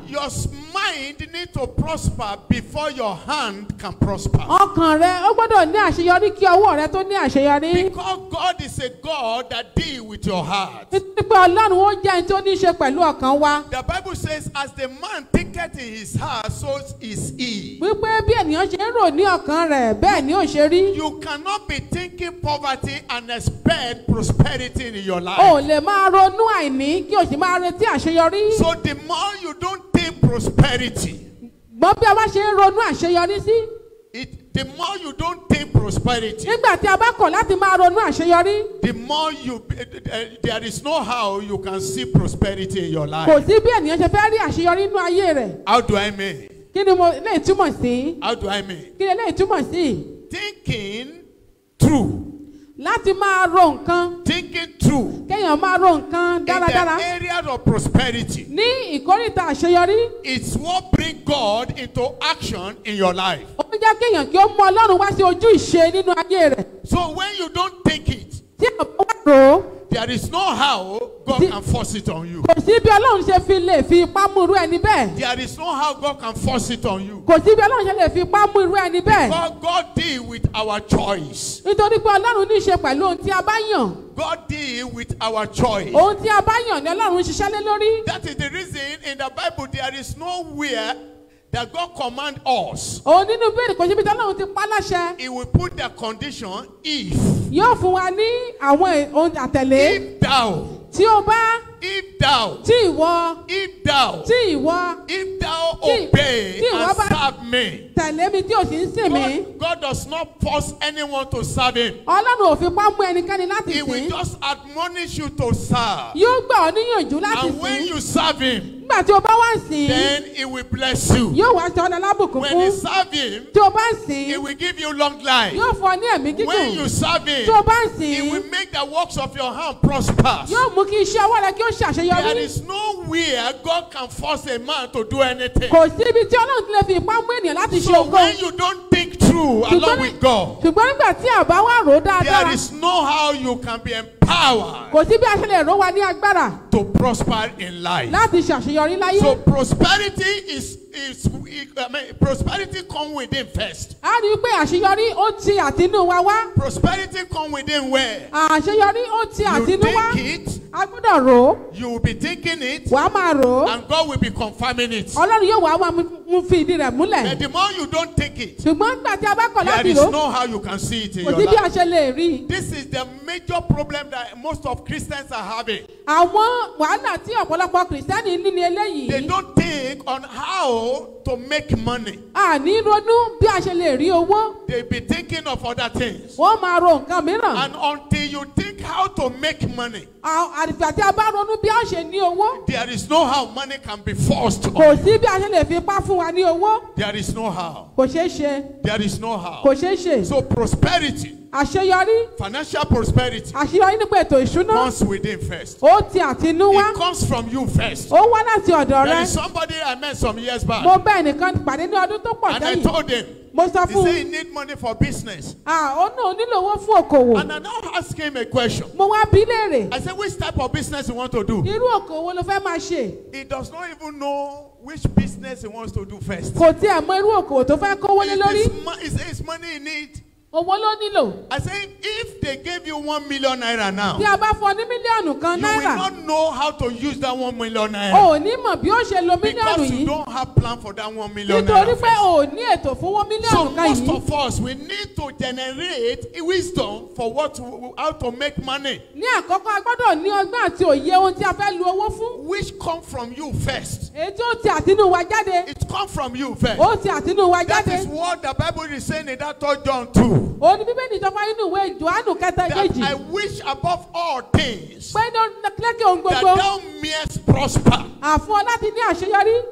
Your mind needs to prosper before your hand can prosper. Ọkàn rẹ ó gbọ́dọ̀ ní àṣeyọrí kí ọwọ́ rẹ tó ní àṣeyọrí. Because God is a God that deals with your heart. Nítorí pé Ọlọ́run ó jẹ́ ẹni tó ní í ṣe pẹ̀lú ọkàn wa. The Bible says, as the man thinketh in his heart, so is he. Wípé bí ènìyàn ṣe ń rò ní ọkàn rẹ̀ bẹ́ẹ̀ ni ó ṣe rí. You cannot be thinking poverty and expect prosperity in your life. O lè máa ronú àìní kí o sì máa retí àṣeyọrí. So the more you don't think prosperity, Gbọ́n bí a bá ṣe ń ronú àṣeyọrí sí. The more you don't think prosperity, Nígbà tí a bá kọ̀ láti máa ronú àṣeyọrí. the more there is no how you can see prosperity in your life. Kò sí bí ènìyàn ṣe fẹ́ rí àṣeyọrí nínú ayé rẹ̀. How do I mean? Kí ni mo lè túmọ̀ sí? How do I mean? Kí ni lè túmọ̀ sí? Thinking true. Láti máa ro nǹkan. Thinking true. Kéèyàn máa ro nǹkan dáradára. In the area of prosperity. Ní ìkórìtà àṣeyọrí. It's what brings God into action in your life. Ó ń jẹ́ kéèyàn kí ó mú Ọlọ́run wá sí ojú ìṣe nínú ayé rẹ̀. So when you don't think it, Tí àwọn bá rò ó. there is no how God can force it on you. Kò sí bí Ọlọ́run ṣe fi lè fi ipá mú irú ẹni bẹ́ẹ̀. There is no how God can force it on you. Kò sí bí Ọlọ́run ṣe lè fi ipá mú irú ẹni bẹ́ẹ̀. God deal with our choice. Nítorí pé Ọlọ́run ní í ṣe pẹ̀lú ohun tí a bá yàn. God deal with our choice. Ohun tí a bá yàn ni Ọlọ́run ń ṣiṣẹ́ lé lórí. That is the reason in the Bible there is nowhere that God command us. Òun nínú bẹ́ẹ̀ni kò sí bí Ọlọ́run ti pa láṣẹ. He will put the condition if. Yóò fún wa ní àwọn ohun àtẹ̀lé. If thou. Tí o bá. If thou. Tí ìwọ. If thou. Tí ìwọ. If thou obey and serve me. Tẹ̀lé mi tí o sì ń sìn mí. God does not force anyone to serve him. Ọlọ́run ò fi pa mú ẹnikẹ́ni láti sìn. He will just admonish you to serve. Yóò gbà ọ́ níyànjú láti sìn. And when you serve him. Nígbà tí o bá wá sìn. Then he will bless you. Yóò wá ṣe ọ́nà lábùkún fún. When you serve him. Tí o bá sìn. He will give you long life. Yóò fún ọ ní ẹ̀mí gígùn. When you serve him. Tí o bá sìn. He will make the works of your hand prosper. Yóò mú kí iṣẹ́ ọwọ́ rẹ kí ó ṣàṣeyọrí. There is nowhere God can force a man to do anything. Kò sí ibi tí Ọlọ́run ti lè fi ipá mú ènìyàn láti ṣe So ògo. when you don't think through along with God. Ṣùgbọ́n nígbà tí àbá wà rò dáadáa. There is no how you can be empowered. Kò sí bí a ṣe lè ró wa ní agbára. To prosper in life. Láti ṣàṣeyọrí láyé. So prosperity prosperity come within first. A rí i pé àṣeyọrí ó ti àtinú wa wá. Prosperity come within where? Àṣeyọrí ó ti àtinú wá. You think it. A gbọ́dọ̀ rò ó. You will be thinking it. Wàá máa rò ó. And God will be confirming it. Ọlọ́run yóò wá mú fi ìdí rẹ̀ múlẹ̀. But the more you don't think it. Ṣùgbọ́n nígbà tí a bá kọ̀ láti rò. There is no how you can see it in your life. Kò sí bí a ṣe lè rí. This is the major problem that most of Christians are having. Àwọn wàhálà tí ọ̀pọ̀lọpọ̀ Kìrìsìtẹ́nì ní ni eléyìí. They don't think on how to make money. Àní ronú bí a ṣe lè rí owó. They be thinking of other things. Wọ́n máa ro nǹkan mìíràn. And until you think how to make money. Àdìgbà tí a bá ronú bí a ṣe ní owó. There is no how money can be forced on. Kò sí bí a ṣe lè fi ipá fún wa ní owó. There is no how. Kò ṣeé ṣe. There is no how. Kò ṣeé ṣe. So prosperity. Àṣeyọrí. Financial prosperity. Àṣeyọrí nípa ètò ìṣúná. Comes within first. Ó ti àtinú wá. It comes from you first. Ó wá láti ọ̀dọ̀ rẹ. There is somebody I met some years back. Mo bá ẹnìkan pàdé ní ọdún tó pọ̀ sẹ́yìn. And I told him. Mo sọ fún un. He said he need money for business. Ó náà nílò owó fún òkòwò. And I now ask him a question. Mo wá bí léèrè. I said, which type of business you want to do? Irú òkòwò ló fẹ́ máa ṣe. He does not even know which business he wants to do first. Kò tiẹ̀ mọ irú òkòwò tó fẹ́ kówó lé lórí. It's money he need. Owó ló nílò. I say if they gave you 1 million naira now. Tí a bá fún ọ ní mílíọ̀nù kan náírà. You will not know how to use that 1 million naira. O ò ní mọ̀ bí ó ṣe lo mílíọ̀nù yìí. Because you don't have plan for that 1 million naira. Nítorí pé o ò ní ètò fún wọn mílíọ̀nù kan yìí. So most of us we need to generate wisdom for how to make money. Ní àkọ́kọ́ a gbọ́dọ̀ ní ọgbọ́n àti òye ohun tí a fẹ́ lu owó fún. Which come from you first. Èyí tí ó ti àtinú wa jáde. It come from you first. Ó ti àtinú wa jáde. That is what the Bible is saying in that 3 John 2. Ó ní Bíbélì ìjọba inú ìwé Jòhánù kẹta kejì. That I wish above all things. Pé lẹ́kẹ̀ ohun gbogbo. That thou mayest prosper. Àfún ọ láti ní àṣeyọrí.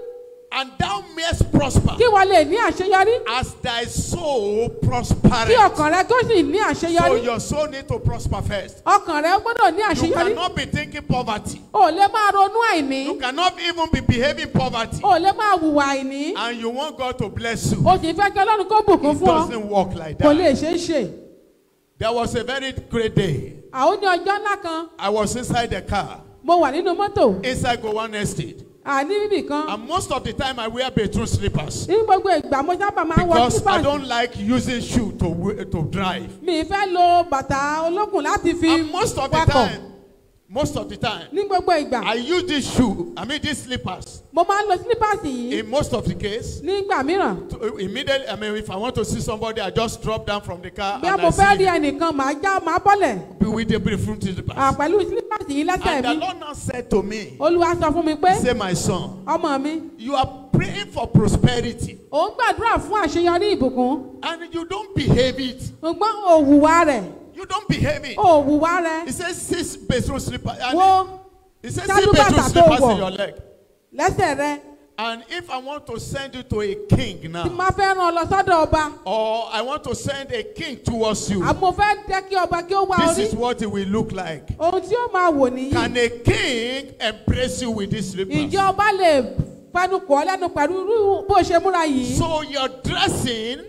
And thou mayest prosper. Kí wọ́n lè ní àṣeyọrí. As thy soul prospereth. Kí ọkàn rẹ kó sì ní àṣeyọrí. So your soul need to prosper first. Ọkàn rẹ gbọ́dọ̀ ní àṣeyọrí. You cannot be thinking poverty. O lè máa ronú àìní. You cannot even be behaving poverty. O lè máa hùwà àìní. And you want God to bless you. O sì fẹ́ kí Ọlọ́run kó bùkún fún ọ. It doesn't work like Kò that. lè ṣeé ṣe. There was a very great day. Àwọn ní ọjọ́ ńlá kan. I was inside the car. Mo wà nínú mọ́tò. Inside Gowan Estate. And most of the time I wear bedroom slippers. Because I don't like using shoe to drive. And most of the time, I use this shoe, these slippers. In most of the case, immediately, if I want to see somebody, I just drop down from the car and I see with the bedroom slippers. And the Lord now said to me, say, my son, you are praying for prosperity. And you don't behave it. You don't behave it. He says 6 bedroom slippers. He says 6 bedroom slippers in your leg. And if I want to send you to a king now, or I want to send a king towards you, this is what it will look like. Can a king embrace you with these slippers? So your dressing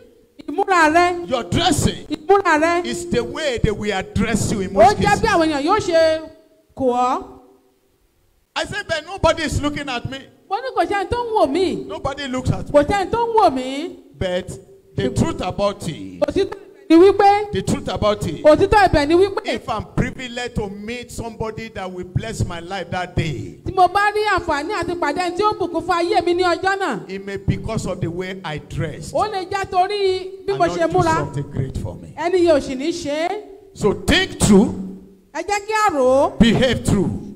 is the way they will address you in most cases. I said, but nobody is looking at me. Nobody looks at me. But the truth about it, if I'm privileged to meet somebody that will bless my life that day, it may be because of the way I dressed. And not do something great for me. So think true, behave true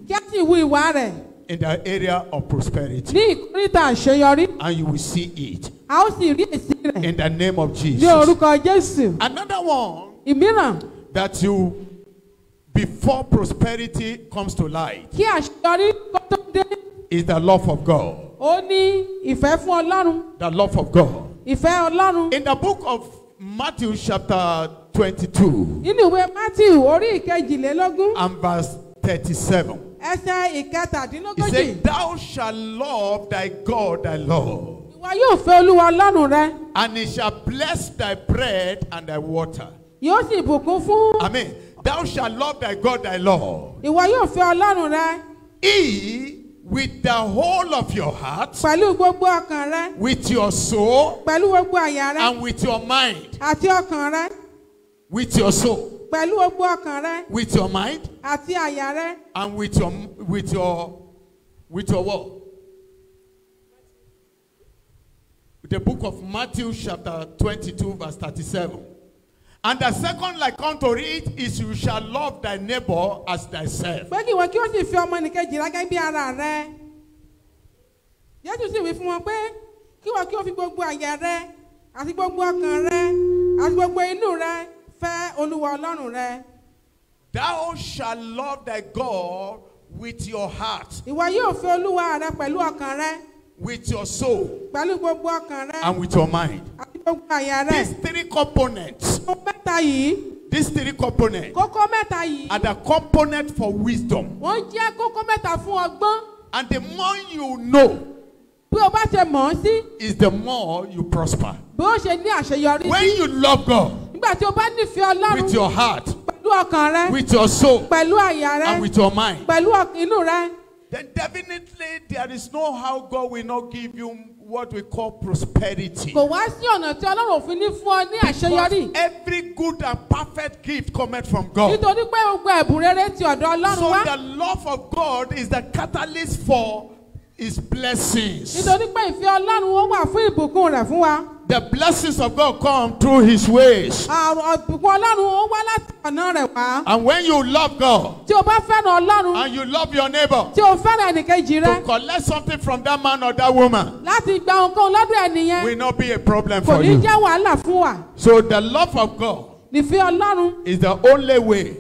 in the area of prosperity, and you will see it in the name of Jesus. Another one that you, before prosperity comes to light, is the love of God. The love of God. In the book of Matthew chapter 22 and verse 37, he said, thou shalt love thy God thy Lord, and he shall bless thy bread and thy water. Amen. Thou shalt love thy God thy Lord, he with the whole of your heart, with your soul, and with your mind. With your soul, with your mind, and with your what? The book of Matthew chapter 22 verse 37. And the second like unto it is, you shall love thy neighbor as thyself. Thou shalt love thy God with your heart, with your soul, and with your mind. These three components are the component for wisdom. And the more you know, is the more you prosper. When you love God with your heart, with your soul, and with your mind, then definitely there is no how God will not give you what we call prosperity. Because every good and perfect gift cometh from God. So the love of God is the catalyst for his blessings. The blessings of God come through his ways. And when you love God and you love your neighbor, to collect something from that man or that woman will not be a problem for you. So the love of God is the only way, is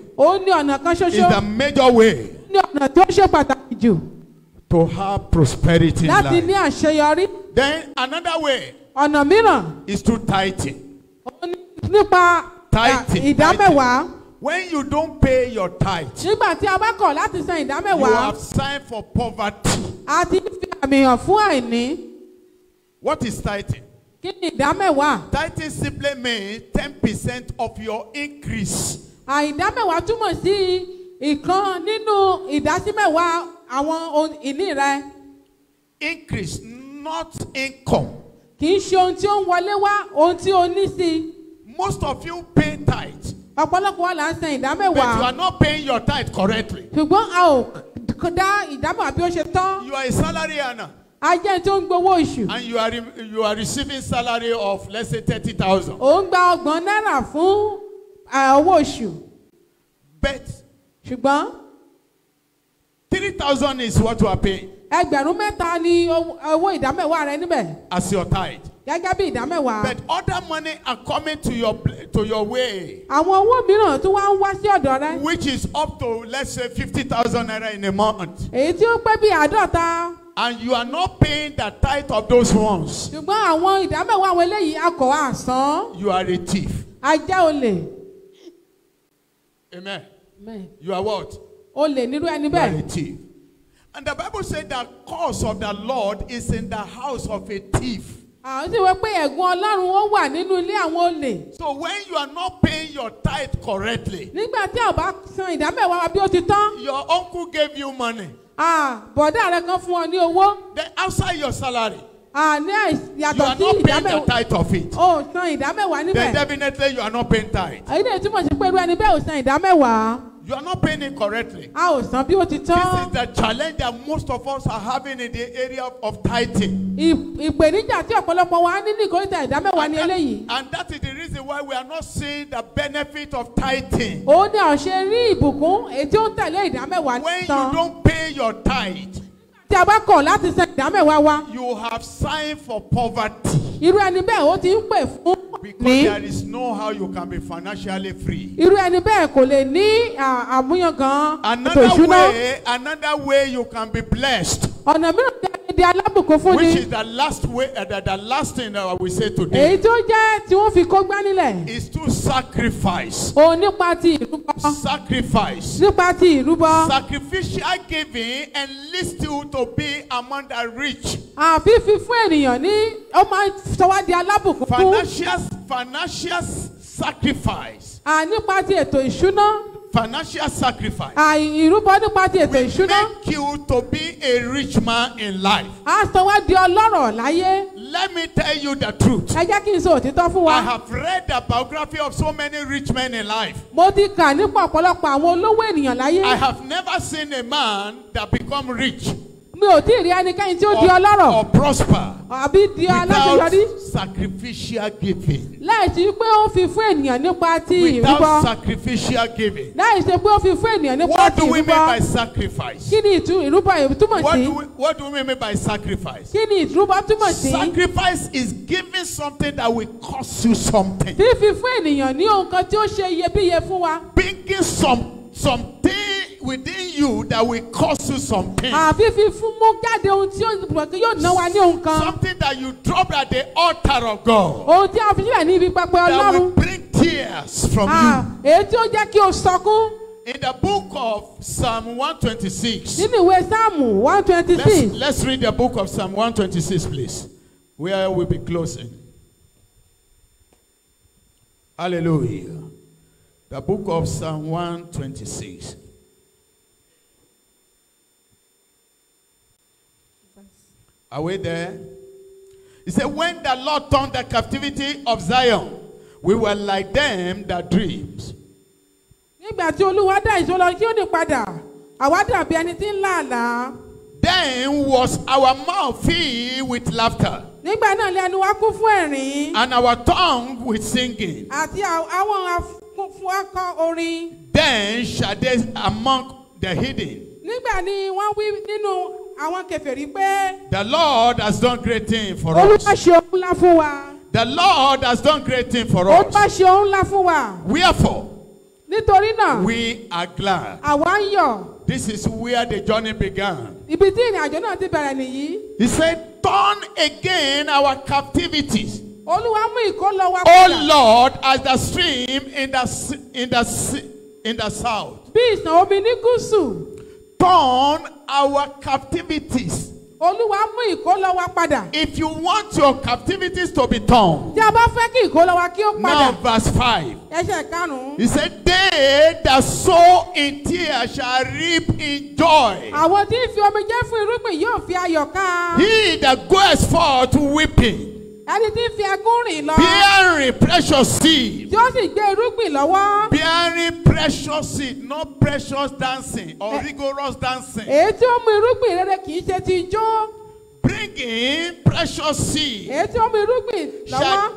the major way to have prosperity in life. Then another way is through tithing. Tithing. When you don't pay your tithe, you have signed for poverty. What is tithing? Tithing simply means 10% of your increase. increase, not income. Kì í ṣe ohun tí ó ń wọlé wá, ohun tí ó ní sí. Most of you pay tithe. Ọ̀pọ̀lọpọ̀ wa là ń san ìdámẹ́wàá. But you are not paying your tithe correctly. Ṣùgbọ́n a ò dá ìdámẹ́wàá bí ó ṣe tán. You are a salary earner. A jẹ́ tó ń gbowó oṣù. And you are receiving salary of, let's say, 30,000. Ò ń gba $30,000 fún owó oṣù. But ṣùgbọ́n 3,000 is what you are paying. Ẹgbẹ̀rún mẹ́ta ni owó ìdámẹ́wàá rẹ níbẹ̀. As your tithe. Gẹ́gẹ́ bí ìdámẹ́wàá. But other money are coming to your way. Àwọn owó mìíràn tó wá ń wá sí ọ̀dọ̀ rẹ. Which is up to, let's say, 50,000 naira in a month. Èyí tí ó pé bí 50. And you are not paying the tithe of those ones. Ṣùgbọ́n àwọn ìdámẹ́wàá àwọn eléyìí a kò wá san. You are a thief. A jẹ́ olè. Amen. Amen. You are what? Olè nírú ẹni You are bẹ́ẹ̀. a thief. And the Bible said that cause of the Lord is in the house of a thief. Àwọn sì wọ́n pé ẹ̀gún Ọlọ́run ó wà nínú ilé àwọn olè. So when you are not paying your tithe correctly. Nígbà tí a bá san ìdámẹ́wàá bí ó ti tán. Your uncle gave you money. Bọ̀dá rẹ kan fún ọ ní owó. Then outside your salary. Ní You yàtọ̀ are sí not paying the ìdámẹ́wàá. tithe of it. Ó san ìdámẹ́wàá níbẹ̀. Then definitely you are not paying tithe. Èyí lè túmọ̀ sí pé irú ẹni bẹ́ẹ̀ ò san ìdámẹ́wàá. You are not paying it correctly. A ò san bí ó ti tán. This is the challenge that most of us are having in the area of tithing. Ìpèníjà tí ọ̀pọ̀lọpọ̀ wa ní ní ìkórìtà ìdámẹ́wàá ni eléyìí. And that is the reason why we are not seeing the benefit of tithing. Ó ní ọ̀ṣẹ́ rí ìbùkún èyí tí ó ń tẹ̀lé ìdámẹ́wàá When you tán. don't pay your tithe, Tí a bá kọ̀ láti san ìdámẹ́wàá wa. you have signed for poverty. Irú ẹni bẹ́ẹ̀ ó ti ń pè fún Because ní. there is no how you can be financially free. Irú ẹni bẹ́ẹ̀ kò lè ní àmúyangàn ètò ìṣúná. Another way you can be blessed. Ọ̀nà mìíràn tí a lè di alábùkún fún Which ni. is the last way, the last thing that we say today. Èyí tó jẹ́ tí wọ́n fi kó gbá nílẹ̀. Is to sacrifice. O nípa ti ìrúbọ. Sacrifice. Nípa ti ìrúbọ. Sacrificial giving enlists you to be among the rich. Àfífi fún ènìyàn ní ó máa ń sọ wá di alábùkún fún. Financial sacrifice. Nípa ti ètò ìṣúná. Financial sacrifice. Ìrúbọ nípa ti ètò ìṣúná. Make you to be a rich man in life. A sọ wá di ọlọ́rọ̀ láyé. Let me tell you the truth. Ẹ jẹ́ kí n sọ òtítọ́ fún wa. I have read the biography of so many rich men in life. Mo ti kà nípa ọ̀pọ̀lọpọ̀ àwọn olówó ènìyàn láyé. I have never seen a man that become rich. Mi ò tí ì rí ẹnikẹ́ni tí ó di ọlọ́rọ̀. Or prosper. Àbí di aláṣeyọrí. Without sacrificial giving. Láì sí pé ó fi fún ènìyàn nípa ti ìrúbọ. Without sacrificial giving. Láì ṣe pé ó fi fún ènìyàn nípa What ti do we mean by ìrúbọ. sacrifice? Kí ni ìrúbọ túmọ̀ sí? What do we mean by sacrifice? Kí ni ìrúbọ túmọ̀ sí? Sacrifice is giving something that will cost you something. Fífi fún ènìyàn ní ohun kan tí ó ṣe iyebíye fún wa. Bringing something within you that will cost you something. Fífi fún mú jáde ohun tí yóò ná wa ní ohun kan. Something that you drop at the altar of God. Ohun tí a fi sílẹ̀ ní ibi pẹpẹ That will Ọlọ́run. bring tears from you. Èyí tí ó jẹ́ kí o sọkún. In the book of Psalm 126. Nínú ìwé Sáàmù 126. Let's read the book of Psalm 126, please. Where we'll be closing. Hallelujah. The book of Psalm 126. Are we there? He said, when the Lord turned the captivity of Zion, we were like them that dreams. Nígbà tí Olúwa dá ìṣòro kí ó ní padà, àwa dàbí ẹni tí ń lá àlá. Then was our mouth filled with laughter. Nígbà náà lẹ́nu wa kún fún ẹ̀rín. And our tongue with singing. Àti àwọn fún akọ orin. Then shall they among the hidden. Nígbà ni wọ́n wí nínú àwọn kèfèrí pé. The Lord has done great things for us. Olúwa ṣe ohun ńlá fún wa. The Lord has done great things for us. Olúwa ṣe ohun ńlá fún wa. Wherefore, nítorí náà. we are glad. Àwa ń yọ̀. This is where the journey began. Ibi tí ìrìn àjò náà ti bẹ̀rẹ̀ nìyí. He said, turn again our captivities. Olúwa mú ìkólọ wa O padà. Lord, as the stream in the south. Bí ìsàn omi ní gúúsù. Turn our captivities. Olúwa mú ìkólọ wa padà. If you want your captivities to be torn. Tí a bá fẹ́ kí ìkólọ wa kí ó padà. Now verse 5. Ẹsẹ̀ karùn-ún. He said, they that sow in tears shall reap in joy. Àwọn tí ń fi omijé fún irúgbìn yóò fi ayọ̀ ká. He that goes forth weeping. Ẹni tí ń fi ẹkún rìn lọ. Bearing precious seed. Tí ó sì gbé irúgbìn lọ́wọ́. Bearing precious seed, not precious dancing or rigorous dancing. Èyí tí ó mú irúgbìn rere kì í ṣe ti ijó. Bringing precious seed. Èyí tí ó mú irúgbìn lọ́wọ́. Shall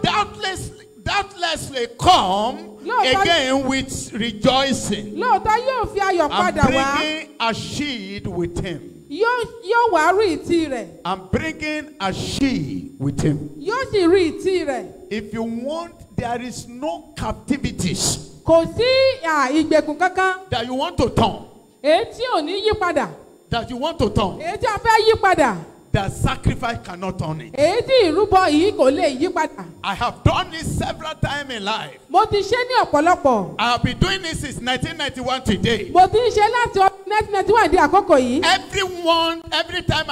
doubtlessly come again with rejoicing. Lóòótọ́ yóò fi ayọ̀ padà wá. And bringing a sheed with him. Yóò wá rí ìtì rẹ̀. I'm bringing a she with him. Yóò sì rí ìtì rẹ̀. If you want, there is no captivities. Kò sí ìgbèkùn kankan. That you want to turn. Èyí tí ò ní yí padà. That you want to turn. Èyí tí a fẹ́ yí padà. That sacrifice cannot turn it. Èyí tí ìrúbọ yìí kò lè yí padà. I have done it several times in life. Mo ti ṣe ní ọ̀pọ̀lọpọ̀. I have been doing this since 1991 today. Mo ti ń ṣe láti ọdún 1991 di àkókò yìí. Every time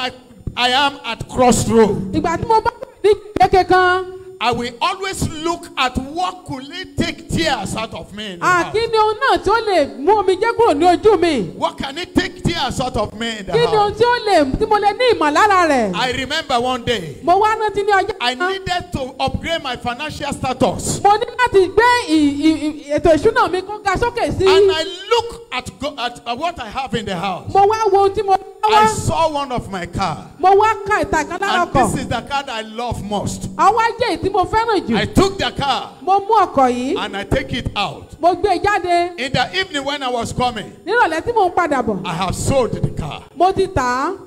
I am at crossroad. Ìgbà tí mo bá ní kékeré kan. I will always look at what could it take tears out of me. Kí ni ohun náà tí ó lè mú omijé kúrò ní ojú mi? What can it take tears out of me in the house? Kí ni ohun tí mo lè ní ìmọ̀lára rẹ̀? I remember one day. Mo wá rántí ní ọjọ́ kan. I needed to upgrade my financial status. Mo ní láti gbé ètò ìṣúná mi kó ga sókè sí. And I look at what I have in the house. Mo wá wo ohun tí mo ní lọ́wọ́. I saw one of my car. Mo wá ka ìta kan lára ọkọ̀. And this is the car that I love most. Àwa jẹ́ tí mo fẹ́ràn jù. I took the car. Mo mú ọkọ̀ yìí. And I take it out. Mo gbé jáde. In the evening when I was coming. Nírọ̀lẹ́ tí mo ń padà bọ̀. I have sold the car. Mo ti tà á.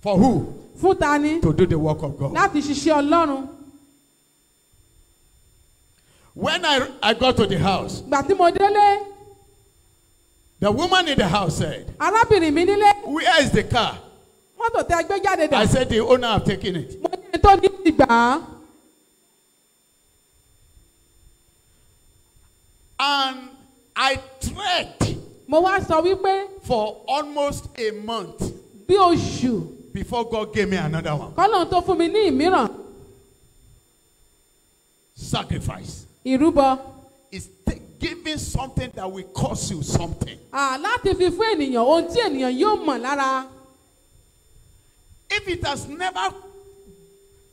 For who? Fún ta ni? To do the work of God. Láti ṣiṣẹ́ Ọlọ́run. When I got to the house. Gbà tí mo délé. The woman in the house said. Arábìnrin mi nílé. Where is the car? Mọ́tò tẹ gbé jáde dà. I said the owner have taken it. Mo ní tó ní ti gbà á. And I trekked. Mo wá sọ wípé. For almost a month. Bí oṣù. Before God gave me another one. Kọ́lọ́n tó fún mi ní ìmíràn. Sacrifice. Ìrúbọ. Is giving something that will cost you something. Láti fi fún ènìyàn ohun tí ènìyàn yóò mọ̀ lára. If it has never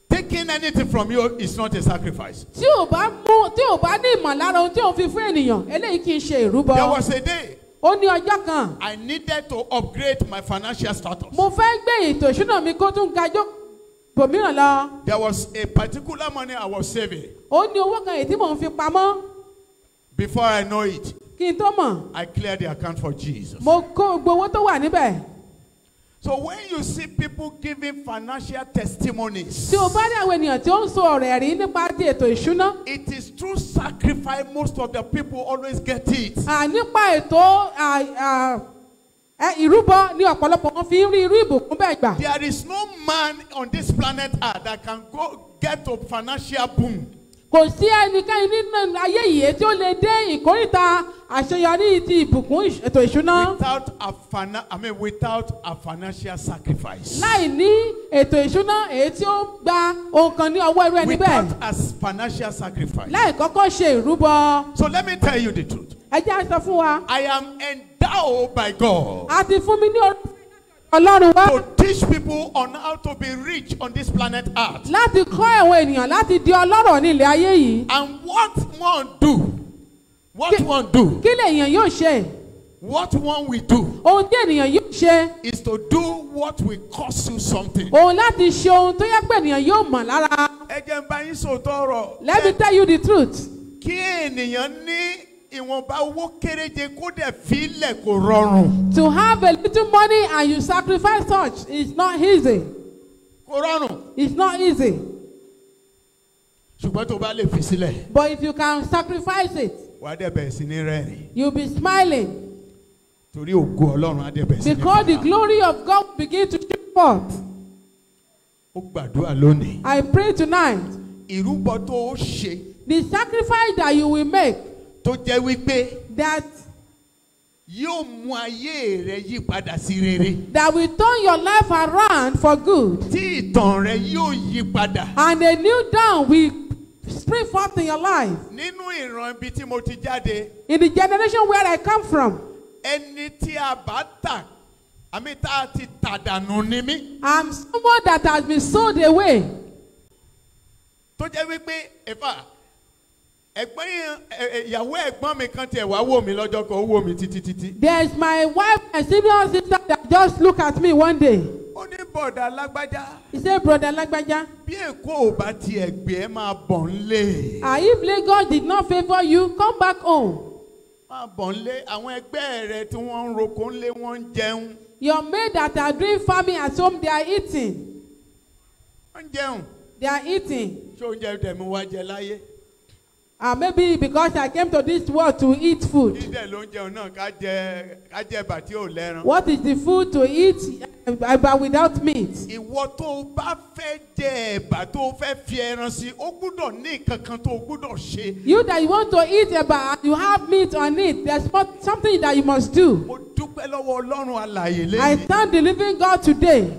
taken anything from you, it's not a sacrifice. Tí ò bá ní ìmọ̀lára ohun tí òun fi fún ènìyàn, eléyìí kì í ṣe ìrúbọ. There was a day. Ó ní ọjọ́ kan. I needed to upgrade my financial status. Mo fẹ́ gbé ètò ìṣúná mi kó tún ga bòmíràn lọ. There was a particular money I was saving. Ó ní owó kan èyí tí mò ń fi pamọ́. Before I know it, kí n tó mọ̀. I cleared the account for Jesus. Mo kó gbogbo owó tó wà níbẹ̀. So when you see people giving financial testimonies, tí o bá rí àwọn ènìyàn tí ó ń sọ ọ̀rọ̀ ẹ̀rí nípa ti ètò ìṣúná. It is through sacrifice most of the people always get it. Nípa ètò ìrúbọ ni ọ̀pọ̀lọpọ̀ wọn fi ń rí irú ìbùkún bẹ́ẹ̀ gbà. There is no man on this planet Earth that can get to financial boom. Kò sí ẹnikẹ́ni nínú ayé yìí tí ó lè dé ìkórìtà àṣeyọrí ti ìbùkún ètò ìṣúná. Without a financial sacrifice. Láì ní ètò ìṣúná èyí tí ó gba ohun kan ní ọwọ́ irú ẹni bẹ́ẹ̀. Without a financial sacrifice. Láì kọ́kọ́ ṣe ìrúbọ. So let me tell you the truth. Ẹ jẹ́ sọ fún wa. I am endowed by God. A ti fún mi ní Ọlọ́run wá. To teach people on how to be rich on this planet Earth. Láti kọ́ àwọn ènìyàn láti di ọlọ́rọ̀ ní ilẹ̀ ayé yìí. And what one do? What one do? Kí lèèyàn yóò ṣe? What one will do? Ohun tí ènìyàn yóò ṣe. Is to do what will cost you something. Òun láti ṣe ohun tó yẹ pé ènìyàn yóò mọ̀ lára. Ẹ jẹ́ n bá yín sòótọ́ ọ̀rọ̀. Let me tell you the truth. Kí ènìyàn ní ìwọ̀nba owó kéréje kó dẹ̀ fílẹ̀ kò rọrùn. To have a little money and you sacrifice such is not easy. Kò rọrùn. It's not easy. Ṣùgbọ́n tó bá lè fi sílẹ̀. But if you can sacrifice it. Wà á dẹ̀ bẹ̀rẹ̀ sí ní rẹ́rìn. You'll be smiling. Torí ògo Ọlọ́run á dẹ̀ bẹ̀rẹ̀ sí ní. Because the glory of God will begin to show forth. Ó gbàdúrà lónìí. I pray tonight. Ìrúbọ tó o ṣe. The sacrifice that you will make. Tó jẹ́ wípé. That Yóò mú ayé rẹ yí padà sí rere. That will turn your life around for good. Tí ìtàn rẹ yóò yí padà. And a new dawn will spring forth in your life. Nínú ìran ibi tí mo ti jáde. In the generation where I come from. Ẹni tí a bá tà, àmì tá a ti tà dànù ni mí. I'm someone that has been sold away. Tó jẹ́ wípé ẹ̀fà. Ìyàwó ẹ̀gbọ́n mi kan tiẹ̀ wá wò mí lọ́jọ́ kan, ó wò mí títí. There's my wife and senior sister that just look at me one day. Ó ní bọ̀dà lágbájá. He said, brother lágbájá. Bí Èkó ò bá tiẹ̀ gbé ẹ máa bọ̀ nlé. If Lagos did not favour you, come back home. Máa bọ̀ nlé, àwọn ẹgbẹ́ rẹ tí wọ́n ń roko nlé wọ́n ń jẹun. Your mates that are doing farming at home, they are eating. Wọ́n ń jẹun. They are eating. Ṣé oúnjẹ tẹ̀mí wá jẹ láyé? Maybe because I came to this world to eat food. What is the food to eat but without meat? Ìwọ tó bá fẹ́ jẹ ẹ̀bà tó fẹ́ fi ẹran sí, ó gbọ́dọ̀ ní kankan tó gbọ́dọ̀ ṣe. You that you want to eat ẹ̀bà and you have meat on it, there's something that you must do. Mo dúpẹ́ lọ́wọ́ Ọlọ́run alààyè lẹ́yìn. I thank the living God today.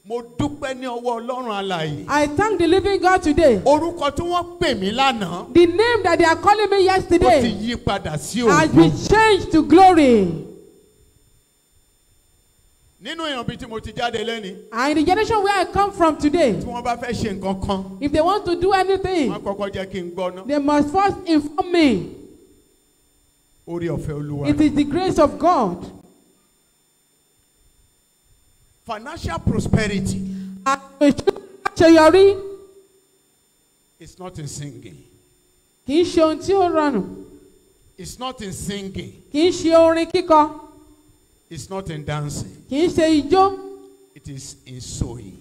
Mo dúpẹ́ ní ọwọ́ Ọlọ́run alààyè. I thank the living God today. Orúkọ tí wọ́n pè mí lánàá. The name that they are calling me yesterday. Ó ti yí padà sí ògo. Has been changed to glory. Nínú ìran bí tí mo ti jáde lẹ́ni. And in the generation where I come from today. Tí wọ́n bá fẹ́ ṣe nǹkan kan. If they want to do anything. Wọ́n kọ́kọ́ jẹ́ kí n gbọ́ ná. They must first inform me. Orí ọ̀fẹ́ Olúwa. It is the grace of God. Financial prosperity. It's not in singing. It's not in singing. It's not in dancing. It is in sowing.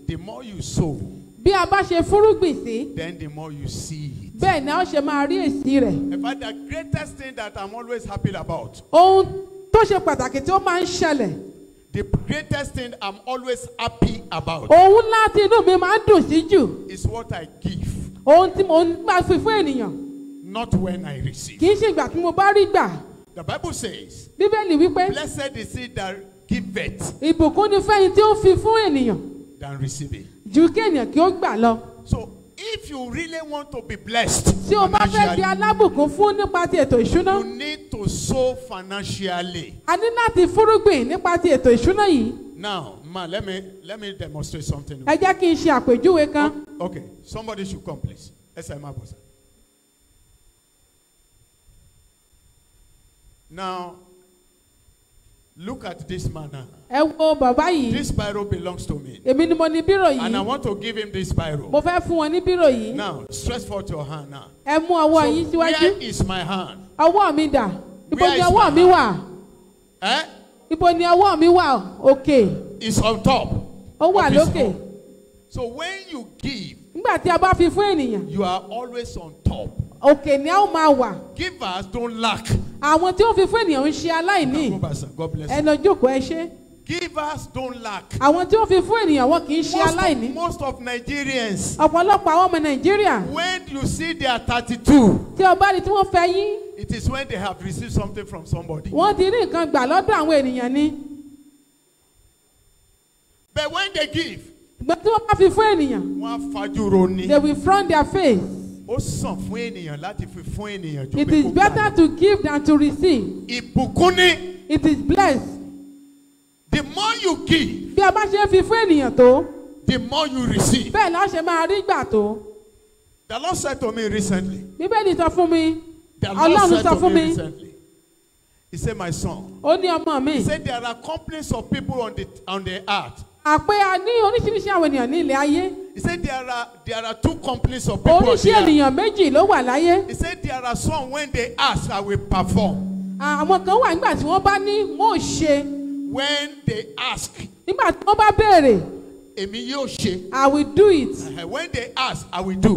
The more you sow, then the more you see it. In fact, the greatest thing that I'm always happy about. The greatest thing I'm always happy about is what I give, not when I receive. The Bible says, blessed is he that giveth than receiving. So if you really want to be blessed financially, you need to sow financially. Now, ma, let me demonstrate something. Okay, somebody should come, please. Now, look at this man. This biro belongs to me. And I want to give him this biro. Now, stretch forth your hand now. So, where is my hand? Where is my hand? Eh? Okay. It's on top. So when you give, you are always on top. Givers don't lack. God bless you. Givers don't lack. Most of Nigerians, when you see they are 32, it is when they have received something from somebody. But when they give, they will front their face. It is better to give than to receive. It is blessed. The more you give, the more you receive. The Lord said to me recently. He said, my son. He said there are companies of people on the earth. He said there are two companies of people on the earth. He said there are some when they ask, I will perform. When they ask, I will do it. When they ask, I will do.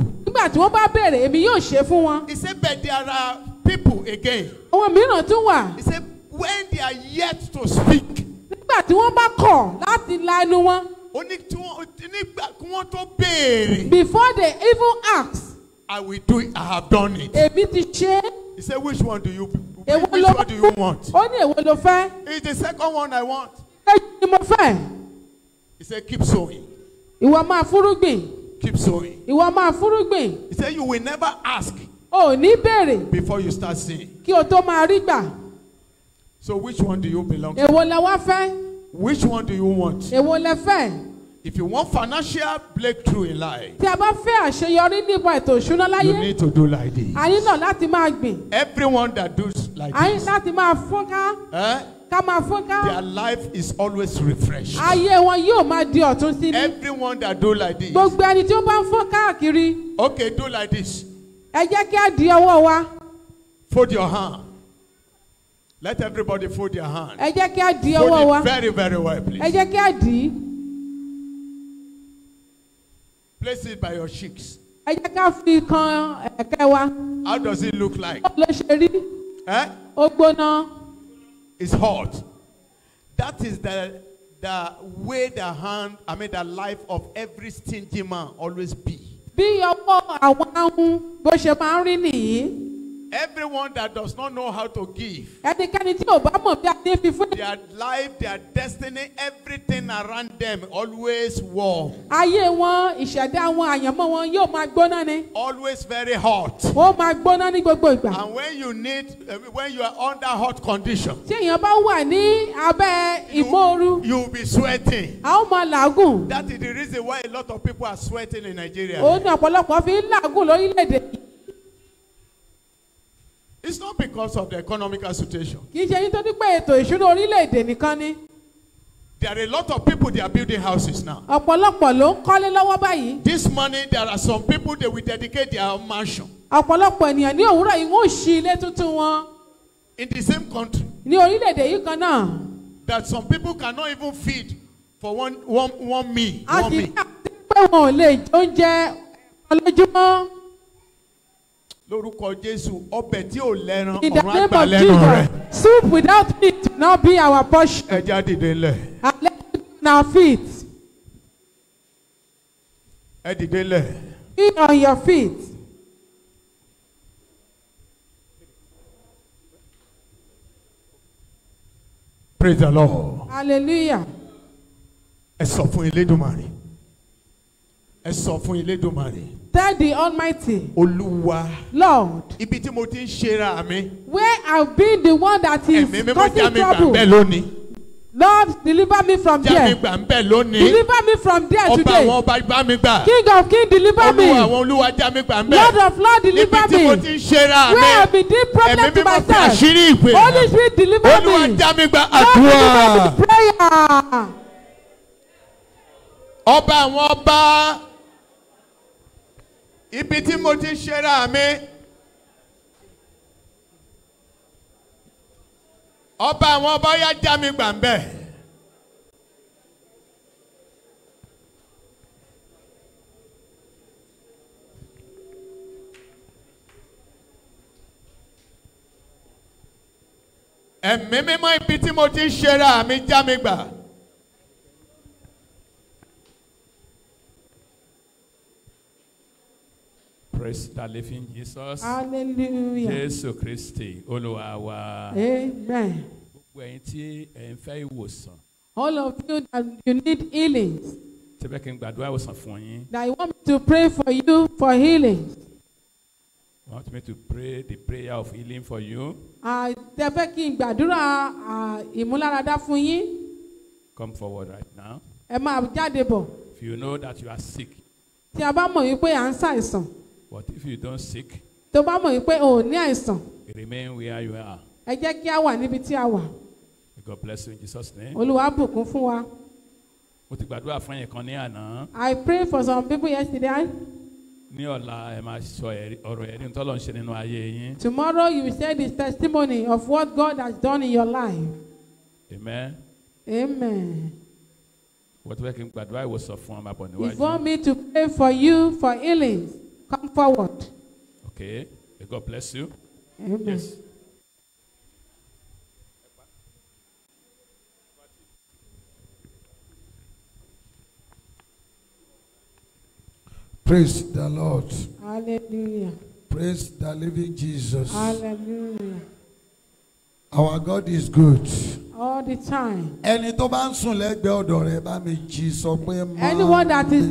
He said, but there are people again. He said, when they are yet to speak, before they even ask, I will do it. I have done it. He said, which one do you want? It's the second one I want. He said, keep sowing. Keep sowing. He said, you will never ask before you start seeing. So which one do you belong to? Which one do you want? If you want financial breakthrough in life, you need to do like this. Everyone that does like this, their life is always refreshed. Everyone that do like this, okay, do like this. Fold your hand. Let everybody fold their hand. Fold it very, very well, please. Place it by your cheeks. How does it look like? It's hot. That is the way the life of every stingy man always be. Everyone that does not know how to give, their life, their destiny, everything around them always warm. Always very hot. And when you are under hot conditions, you'll be sweating. That is the reason why a lot of people are sweating in Nigeria. It's not because of the economical situation. There are a lot of people, they are building houses now. This money, there are some people that will dedicate their mansion. In the same country. That some people cannot even feed for one meal. Lórúkọ Jésù, ọbẹ̀ tí ò lẹ́ran ọ̀run àgbà lẹ́nu rẹ̀. Soup without meat will not be our portion. Ẹ já dìde ńlẹ̀. And let's sit on our feet. Ẹ dìde ńlẹ̀. Be on your feet. Praise the Lord. Hallelujah. Ẹ sọ fún Elédùmarè. Ẹ sọ fún Elédùmarè. Tell the Almighty, Olúwa, Lord, ibi tí mo ti ń ṣera mi, where I've been the one that is causing trouble, Lord, deliver me from there. Deliver me from there today. King of kings, deliver me. Lord of lords, deliver me. Where I've been doing problem to myself, Holy Spirit, deliver me. Lord, deliver me to prayer. Ọba àwọn ọba, ibi tí mo ti ṣera mi, ọba àwọn ọba yá já mi gbà ń bẹ̀. Ẹ̀mí mímọ́ ibi tí mo ti ṣera mi já mi gbà. Praise the living Jesus. Hallelujah. Jésù Kristi Olúwa wa. Amen. Gbogbo ẹ̀yin tí ẹ ń fẹ́ ìwòsàn. All of you that you need healings. Tí bẹ́ẹ̀ kí n gbàdúrà ìwòsàn fún yín. That I want me to pray for you for healing. Want me to pray the prayer of healing for you? Tẹ́ fẹ́ kí n gbàdúrà ìmúláradá fún yín. Come forward right now. Ẹ máa jáde bọ̀. If you know that you are sick. Tí a bá mọ̀ wípé à ń ṣàìsàn. But if you don't sick, tó bá mọ̀ wípé o ò ní àìsàn, remain where you are. ẹ jẹ́ kí a wà níbi tí a wà. God bless you in Jesus' name. Olúwa bùkún fún wa. Mo ti gbàdúrà fún yín kan ní àná. I prayed for some people yesterday. Ní ọ̀la ẹ máa sọ ọ̀rọ̀ ẹ̀rí tó lọ ń ṣe nínú ayé yín. Tomorrow you will say this testimony of what God has done in your life. Amen. Amen. Wọ́n ti fẹ́ kí n gbàdúrà ìwòsàn fún ọmọ àbọ̀ níwájú. If you want me to pray for you for healings, come forward. Okay. May God bless you. Amen. Yes. Praise the Lord. Hallelujah. Praise the living Jesus. Hallelujah. Our God is good. All the time. Ẹni tó bá ń sùn lẹ́gbẹ̀ẹ́ ọ̀dọ̀ rẹ̀ bá mi jí sọ pé máa. Anyone that is